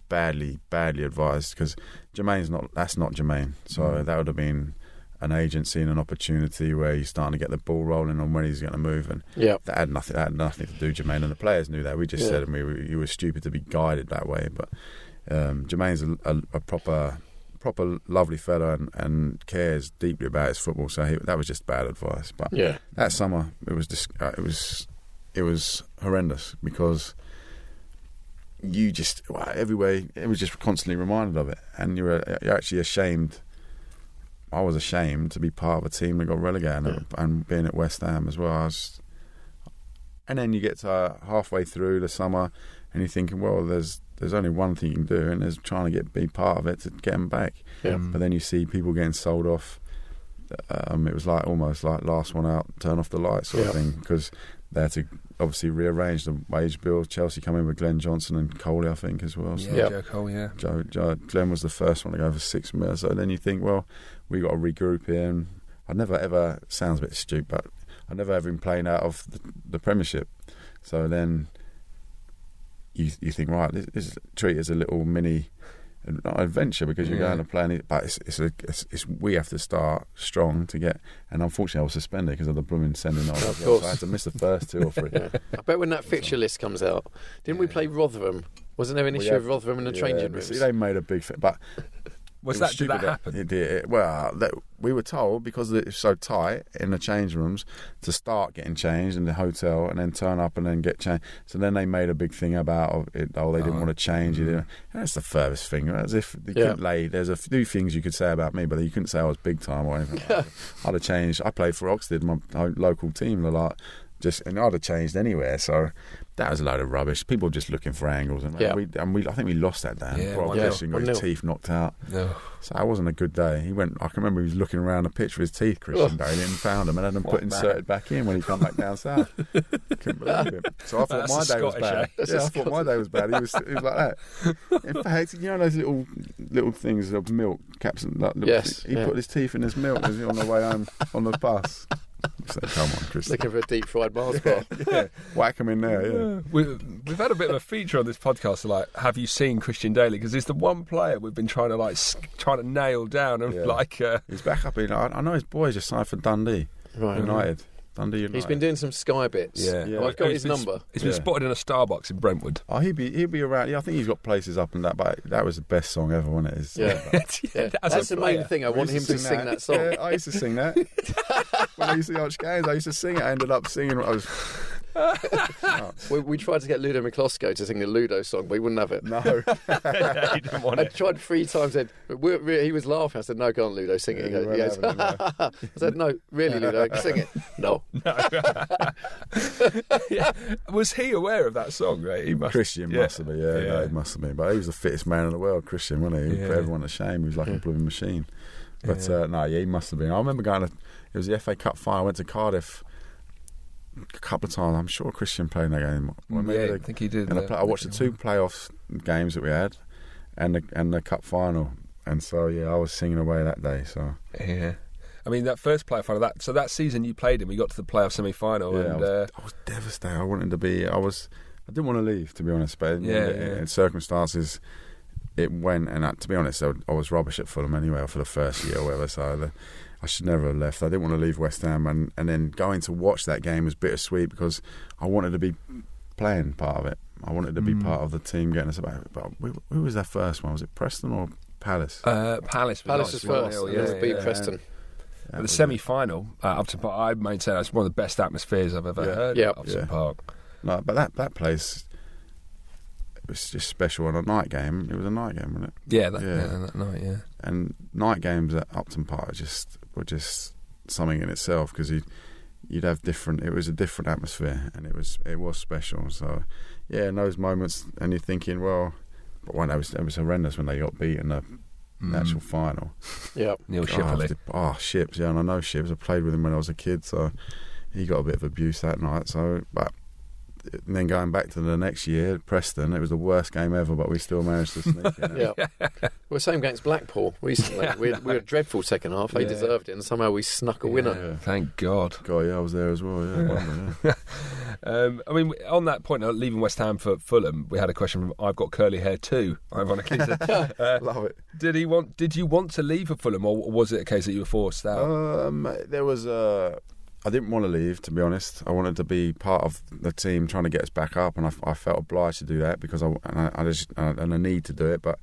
badly advised, because that's not Jermaine. So that would have been an agency and an opportunity where he's starting to get the ball rolling on when he's going to move, and that had nothing to do with Jermaine, and the players knew that. We just said to me, you were stupid to be guided that way. But Jermaine's a proper lovely fella and cares deeply about his football, so that was just bad advice. But that summer it was horrendous, because everywhere it was just constantly reminded of it, and you're actually ashamed. I was ashamed to be part of a team that got relegated, and being at West Ham as well. And then you get to halfway through the summer, and you're thinking, well, there's only one thing you can do, and there's trying to be part of it to get them back. Yeah. But then you see people getting sold off. It was almost like last one out, turn off the lights sort of thing, because they had to obviously rearrange the wage bill. Chelsea come in with Glenn Johnson and Coley, I think, as well. So Joe Cole, Glenn was the first one to go for $6 million. So then you think, well, we got to regroup here. And I'd never ever, sounds a bit stupid, but I'd never ever been playing out of the Premiership. So then you think, right, this is treated as a little mini adventure, because you're going to play, but we have to start strong to get. And unfortunately, I was suspended because of the blooming sending off. Of course. So I had to miss the first 2 or 3. I bet when that fixture list comes out, didn't we play Rotherham? Wasn't there an issue with Rotherham in the changing rooms? They made a big thing, but did that happen? It did. Well, we were told, because it was so tight in the change rooms, to start getting changed in the hotel and then turn up and then get changed. So then they made a big thing about it. They didn't want to change it. And that's the furthest thing. As if they couldn't lay. There's a few things you could say about me, but you couldn't say I was big time or anything like that. I'd have changed. I played for Oxford, my local team, a lot. And I'd have changed anywhere. So that was a load of rubbish. People just looking for angles, and I think we lost that day. Got his teeth knocked out. So that wasn't a good day. I can remember he was looking around the pitch for his teeth, Christian Daly, and found them and had them inserted back in when he come back down south. Couldn't believe it. So I thought my day was bad. I thought my day was bad. He was like that. In fact, those little things of milk caps. He put his teeth in his milk as he on the way home on the bus. So, come on, Chris. Looking for a deep fried Mars bar. Whack him in there. We've had a bit of a feature on this podcast, like, have you seen Christian Daly? Because he's the one player we've been trying to nail down, and he's back up in. I know his boy just signed for Dundee United. Dundee United. He's been doing some Sky bits. Well, I've got his number. He's been spotted in a Starbucks in Brentwood. Oh, he'll be around. Yeah, I think he's got places up and that. But that was the best song ever, wasn't it? That's the main thing. I want him to sing that song. Yeah, I used to sing that when I used to watch games. I used to sing it. I ended up singing. We tried to get Ludo McCloskey to sing the Ludo song, but he wouldn't have it. No. He didn't want it. I tried 3 times. He was laughing. I said, "No, go on, Ludo, sing it." He goes, I said, "No, really, Ludo, sing it." No. Was he aware of that song? Right? Christian must have been. Yeah, he must have been. But he was the fittest man in the world, Christian, wasn't he? He put everyone to shame. He was like a blooming machine. But he must have been. I remember it was the FA Cup final. I went to Cardiff a couple of times. I'm sure Christian played in that game. I think he did. I watched the 2 playoff games that we had, and the cup final. And so I was singing away that day. So I mean, that first playoff final. That season you played him, we got to the playoff semi-final. Yeah, and I was devastated. I wanted to be. I didn't want to leave, to be honest. But in circumstances, it went, and to be honest, I was rubbish at Fulham anyway for the first year or whatever, so I should never have left. I didn't want to leave West Ham, and then going to watch that game was bittersweet because I wanted to be playing part of it. I wanted to be part of the team getting us about. But who was that first one? Was it Preston or Palace? Palace was first. Yeah, beat Preston. But the semi-final, Upton Park, I maintain that's one of the best atmospheres I've ever heard at Upton Park. No, but that place, it was just special. On a night game, it was a night game, wasn't it? Yeah, that night, yeah. And night games at Upton Park were just something in itself because you'd have different. It was a different atmosphere, and it was special. So, yeah, in those moments, and you're thinking, well, but when it was horrendous when they got beaten the actual final. Yeah, Neil Shipley. Ships. Yeah, and I know Ships. I played with him when I was a kid, so he got a bit of abuse that night. So, but. And then going back to the next year, Preston, it was the worst game ever, but we still managed to sneak in. Yeah, well, same against Blackpool recently. We had a dreadful second half. They deserved it, and somehow we snuck a winner. Yeah. Thank God. I was there as well. Yeah. I mean, on that point, leaving West Ham for Fulham, we had a question from I've Got Curly Hair Too. Ironically, Love it. Did you want to leave for Fulham, or was it a case that you were forced out? There was I didn't want to leave, to be honest. I wanted to be part of the team trying to get us back up, and I felt obliged to do that because I need to do it. But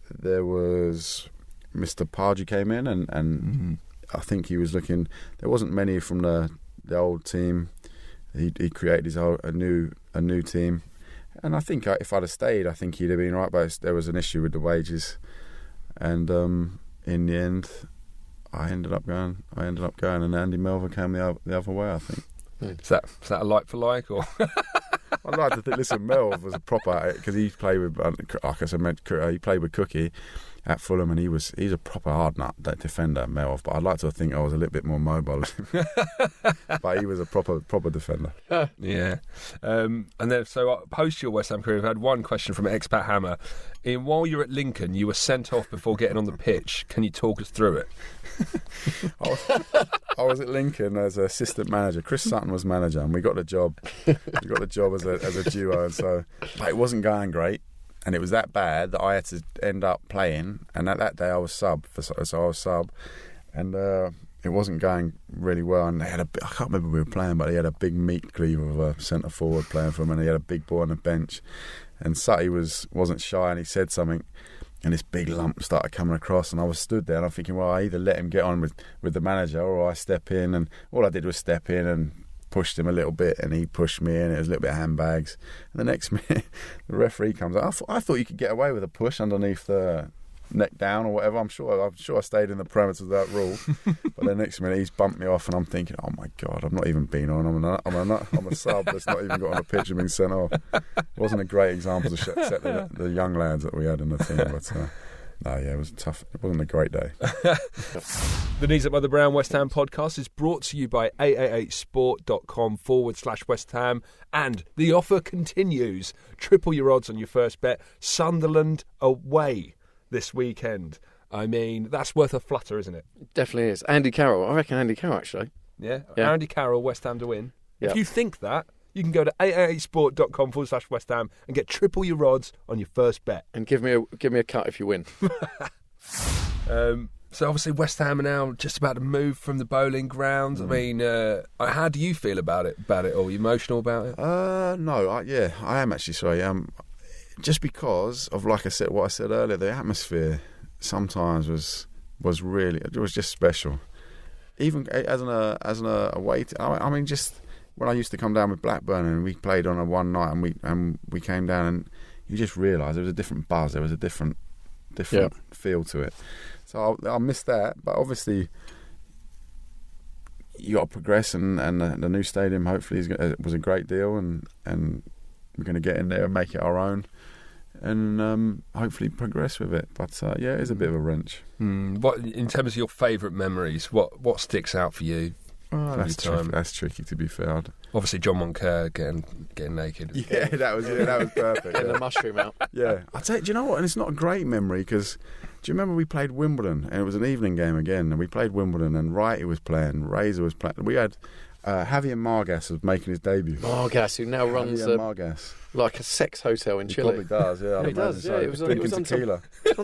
there was Mr. Pardew came in, and I think he was looking. There wasn't many from the old team. He created a new team, and I think if I'd have stayed, I think he'd have been right. But there was an issue with the wages, and in the end. I ended up going, and Andy Melver came the other way, I think. Is that a like for like, or? I'd like to think. Listen, Melv was a proper because he played with, like I said, he played with Cookie at Fulham, and he's a proper hard nut, that defender, Melv. But I'd like to think I was a little bit more mobile, but he was a proper defender. Yeah, and then so post your West Ham career, I've had one question from Expat Hammer. Ian, while you're at Lincoln, you were sent off before getting on the pitch. Can you talk us through it? I was at Lincoln as assistant manager. Chris Sutton was manager, and we got the job. We got the job as a duo, and so but it wasn't going great, and it was that bad that I had to end up playing. And that day I was sub, so I was sub, and it wasn't going really well. And they had I can't remember who we were playing, but he had a big meat cleaver of a centre forward playing for him, and he had a big boy on the bench. And Sutty wasn't shy, and he said something. And this big lump started coming across, and I was stood there, and I'm thinking, well, I either let him get on with the manager, or I step in. And all I did was step in and pushed him a little bit, and he pushed me in. It was a little bit of handbags. And the next minute, the referee comes out. I thought you could get away with a push underneath the neck down or whatever. I'm sure I stayed in the parameters of that rule. But the next minute, he's bumped me off, and I'm thinking, oh my God, I've not even been on. I'm a sub that's not even got on a pitch and been sent off. It wasn't a great example to set the young lads that we had in the team, but. No, yeah, it was tough. It wasn't a great day. The Knees Up by the Brown West Ham podcast is brought to you by 888sport.com/West Ham, and the offer continues. Triple your odds on your first bet. Sunderland away this weekend. I mean, that's worth a flutter, isn't it? Definitely is. Andy Carroll. I reckon Andy Carroll, actually. Yeah. Andy Carroll, West Ham to win. Yep. If you think that, you can go to 888sport.com/West Ham and get triple your odds on your first bet. And give me a cut if you win. So obviously West Ham are now just about to move from the bowling ground. I mean, how do you feel about it? Are you emotional about it? No, I am actually sorry. Just because of, like I said, what I said earlier, the atmosphere sometimes was really, it was just special. Even as an away team, I mean, just when I used to come down with Blackburn and we played on a one night and we came down and you just realise there was a different buzz, there was a different feel to it. So I missed that, but obviously you got to progress, and the new stadium hopefully was a great deal, and we're going to get in there and make it our own, and hopefully progress with it. But it is a bit of a wrench. What in terms of your favourite memories? What sticks out for you? That's tricky, to be fair. Obviously, John Moncur getting naked. Yeah, that was perfect. Getting the mushroom out. Yeah, I tell you, do you know what? And it's not a great memory because do you remember we played Wimbledon and it was an evening game again, and we played Wimbledon and Wrighty was playing, Razor was playing. We had Javier Margas was making his debut. Margas, who now runs like a sex hotel in Chile. He probably does, yeah. He does, yeah. It was on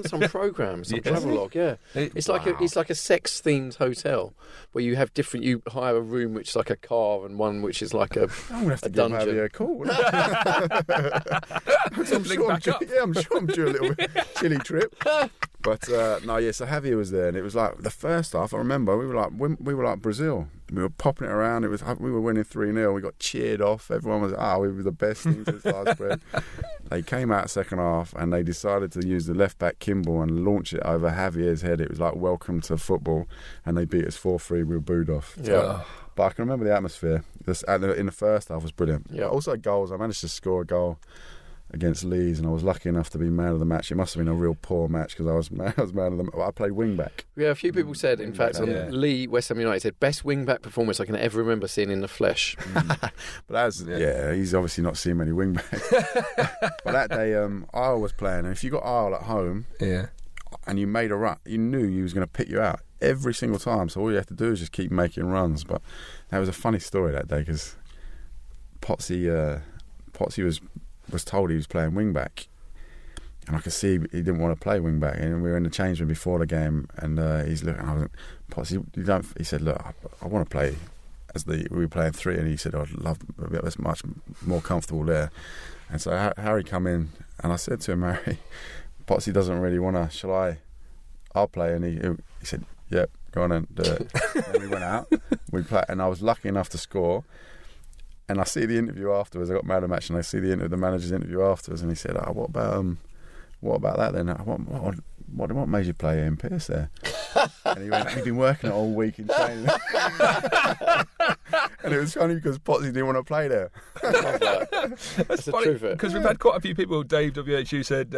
some programme, some travelogue, yeah. It's like a sex-themed hotel where you have different. You hire a room which is like a car and one which is like a I'm gonna have to dungeon. give Javier a call. I'm sure I'm due a little chilly trip. But so Javier was there, and it was like the first half. I remember we were like Brazil. We were popping it around. We were winning 3-0. We got cheered off. Everyone was we were the best thing since sliced bread. They came out second half and they decided to use the left back KUMB and launch it over Javier's head. It was like welcome to football, and they beat us 4-3. We were booed off. Yeah. But I can remember the atmosphere. In the first half was brilliant. Yeah. Also goals. I managed to score a goal against Leeds, and I was lucky enough to be man of the match. It must have been a real poor match because I was man of the match. I played wing back. Yeah, a few people said, in fact, Lee, West Ham United, said best wing back performance I can ever remember seeing in the flesh. But he's obviously not seen many wing backs. But that day, Isle was playing, and if you got Isle at home, and you made a run, you knew he was going to pick you out every single time. So all you have to do is just keep making runs. But that was a funny story that day because Potsy was told he was playing wing back, and I could see he didn't want to play wing back. And we were in the change room before the game, and he's looking. I was like, Potsy, he said, "Look, I want to play we were playing 3," and he said, "I'd love that's much more comfortable there." And so Harry come in, and I said to him, "Harry, Potsy doesn't really want to. I'll play." And he said, "Yep, go on and do it." And we went out. We played, and I was lucky enough to score. And I see the interview afterwards. I got man of the match, and I see the manager's interview afterwards, and he said, "What about that then? What made you play Ian Pearce there?" And he went, "He'd been working it all week in training." And it was funny because Potsy didn't want to play there. That's the truth. Because we've had quite a few people. Dave WHU said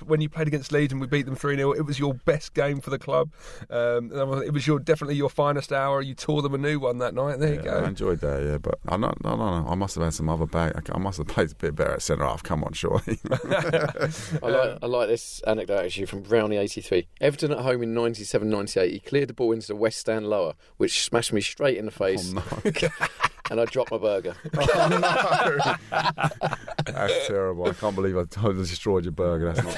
when you played against Leeds and we beat them 3-0, it was your best game for the club. It was definitely your finest hour. You tore them a new one that night. There you go. I enjoyed that, yeah. But I must have had some other bag. I must have played a bit better at centre half. Come on, surely. I like this anecdote actually from Brownie83. Everton at home in 97-98. He cleared the ball into the West Stand lower, which smashed me straight in the face. Oh, no. And I dropped my burger. Oh, no. That's terrible. I can't believe I destroyed your burger. That's not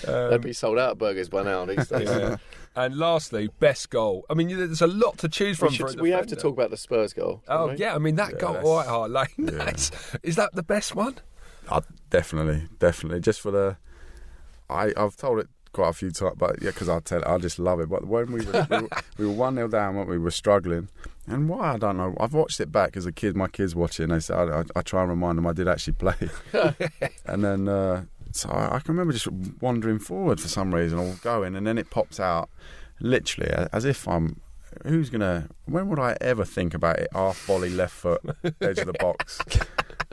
good. They'd be sold out of burgers by now these days. Yeah. And lastly, best goal. I mean, there's a lot to choose from. We have to talk about the Spurs goal. Oh, yeah. I mean, that goal at White Hart Lane. Yeah. Is that the best one? Definitely. Just for the... I've told it quite a few times, but yeah, because I just love it. But when we were 1-0 down, we were struggling, and why I don't know. I've watched it back as a kid. My kids watch it, and they say I try and remind them I did actually play. And then so I can remember just wandering forward for some reason or going, and then it pops out, literally as if I'm. When would I ever think about it? Half volley, left foot, edge of the box.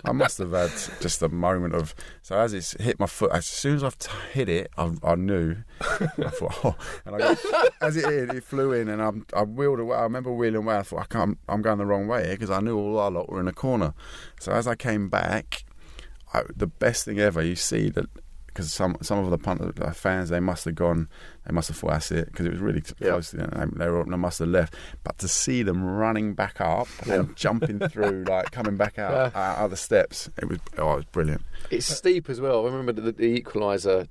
I must have had just a moment of... So as it's hit my foot, as soon as I've hit it, I knew. I thought, and as it hit, it flew in, and I wheeled away. I remember wheeling away. I thought, I'm going the wrong way here, because I knew all our lot were in the corner. So as I came back, the best thing ever, you see that... Because some of the fans, they must have thought that's it, because it was really close to them. They must have left. But to see them running back up and jumping through, like coming back out the steps, it was brilliant. It's steep as well. I remember the equaliser.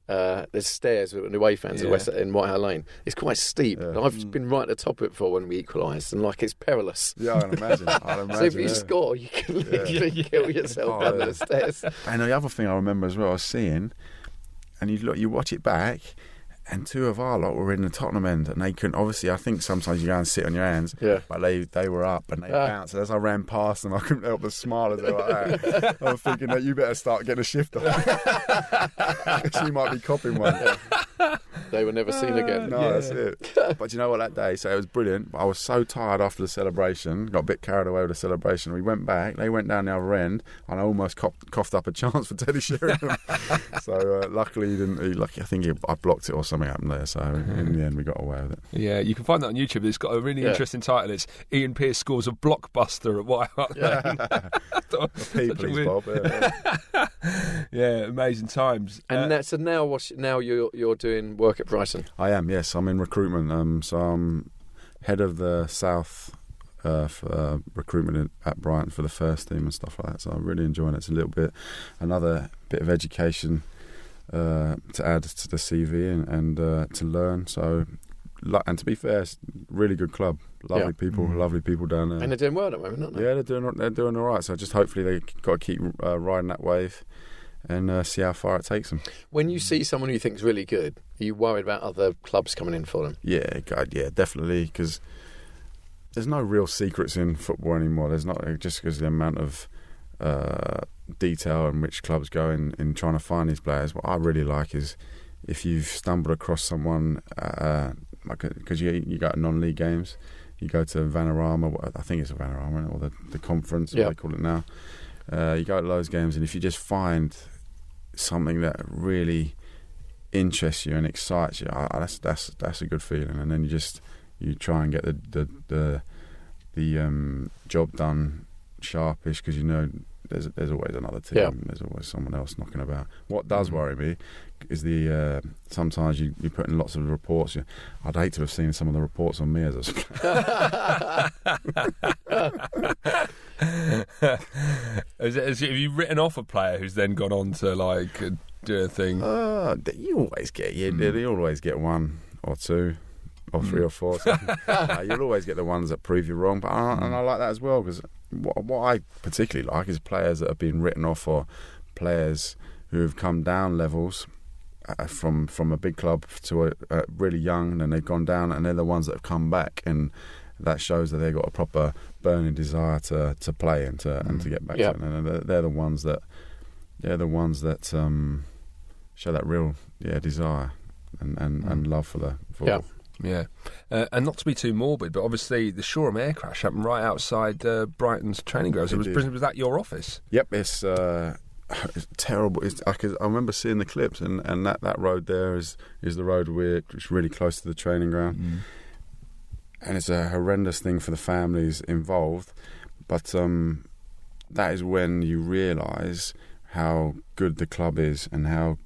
There's stairs with the away fans in White Hart Lane. It's quite steep. Yeah. I've been right at the top of it before when we equalised, and it's perilous. Yeah, I can imagine. So if you score, you can literally kill yourself down the stairs. And the other thing I remember as well, I was seeing, and you watch it back, and two of our lot were in the Tottenham end, and they couldn't. Obviously, I think sometimes you go and sit on your hands, but they were up and they bounced. And as I ran past them, I couldn't help but smile as they were like that. I was thinking that you better start getting a shift on. She might be copping one. They were never seen again. No, that's it. But you know what, that day, so it was brilliant. But I was so tired after the celebration, got a bit carried away with the celebration. We went back, they went down the other end, and I almost coughed up a chance for Teddy Sheringham. So luckily he didn't. I think I blocked it or something happened there. So in the end, we got away with it. Yeah, you can find that on YouTube. It's got a really interesting title. It's Ian Pearce scores a blockbuster at White Hart Lane. Please, Bob. Yeah, amazing times. And so now you're doing work at Brighton. I am, yes. I'm in recruitment. So I'm head of the South for recruitment at Brighton for the first team and stuff like that. So I'm really enjoying it. It's a little bit, another bit of education to add to the CV and to learn. So, and to be fair, it's a really good club. Lovely people down there. And they're doing well at the moment, aren't they? Yeah, they're doing all right. So just hopefully they got to keep riding that wave and see how far it takes them. When you see someone who you think is really good, are you worried about other clubs coming in for them? Yeah, God, yeah, definitely. Because there's no real secrets in football anymore. There's not, just because the amount of detail in which clubs go in trying to find these players. What I really like is if you've stumbled across someone, because you go to non-league games, you go to Vanarama, I think it's a Vanarama, or the conference, what they call it now. You go to those games, and if you just find something that really interests you and excites you, that's a good feeling. And then you try and get the job done sharpish, because you know there's always another team. Yeah. There's always someone else knocking about. What does worry me is the sometimes you put in lots of reports. I'd hate to have seen some of the reports on me as a player. Have you written off a player who's then gone on to like do a thing? You always get one or two or three or four. You'll always get the ones that prove you wrong. But and I like that as well, because what I particularly like is players that have been written off, or players who have come down levels from a big club to a really young, and then they've gone down, and they're the ones that have come back, and that shows that they've got a proper burning desire to play and to get back. Yep. To it. And they're the ones that show that real desire and love for the football. Yeah, and not to be too morbid, but obviously the Shoreham air crash happened right outside Brighton's training grounds. Was that your office? Yep, it's terrible. I remember seeing the clips, and that road there is the road which really close to the training ground, and it's a horrendous thing for the families involved. But that is when you realise how good the club is and how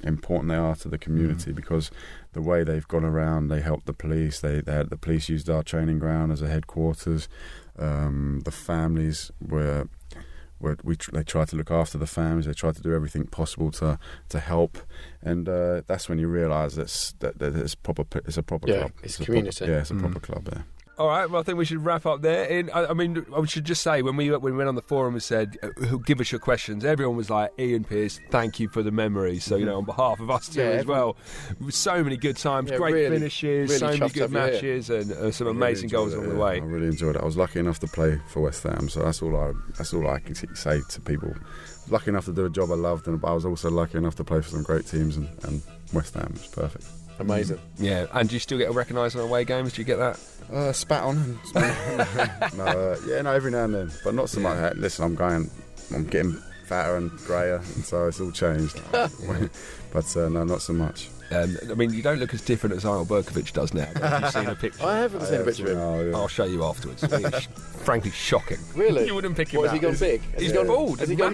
important they are to the community, because the way they've gone around, they helped the police. They had the police used our training ground as a headquarters. The families they tried to look after the families. They tried to do everything possible to help, and that's when you realise that it's proper. It's a proper club. It's a community. It's a proper club there. All right, well, I think we should wrap up there. I mean, I should just say, when we went on the forum and said, give us your questions, everyone was like, Ian Pearce, thank you for the memories. So, on behalf of us two as well, so many good times, great finishes, so many good matches, and some amazing goals along the way. I really enjoyed it. I was lucky enough to play for West Ham, so that's all I can say to people. Lucky enough to do a job I loved, and I was also lucky enough to play for some great teams, and West Ham was perfect. Amazing. Yeah, and do you still get recognised on away games? Do you get that? Spat on. Every now and then, but not so much. Listen, I'm getting fatter and greyer, so it's all changed. But no, not so much. I mean, you don't look as different as Arnold Berkovic does now. Have you seen a picture? I haven't seen a picture of him. Oh, yeah. I'll show you afterwards. It's frankly shocking. Really? You wouldn't pick him Has up. he gone big? He's gone bald. Has he gone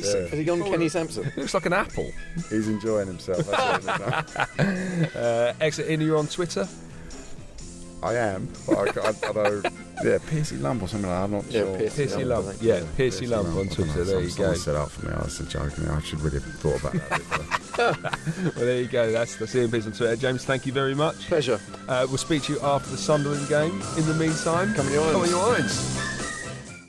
Kenny Sampson? He looks like an apple. He's enjoying himself. Excellent. Ian, you're on Twitter? I am, but I know. Yeah, Piercy Lump or something like that. I'm not sure. Piercy Lump. Yeah, Piercy Lump on Twitter. There you go. Set up for me. That's a joke. I should really have thought about that. Well, there you go. That's Ian Pearce on Twitter. James, thank you very much. Pleasure. We'll speak to you after the Sunderland game. In the meantime, come on your irons.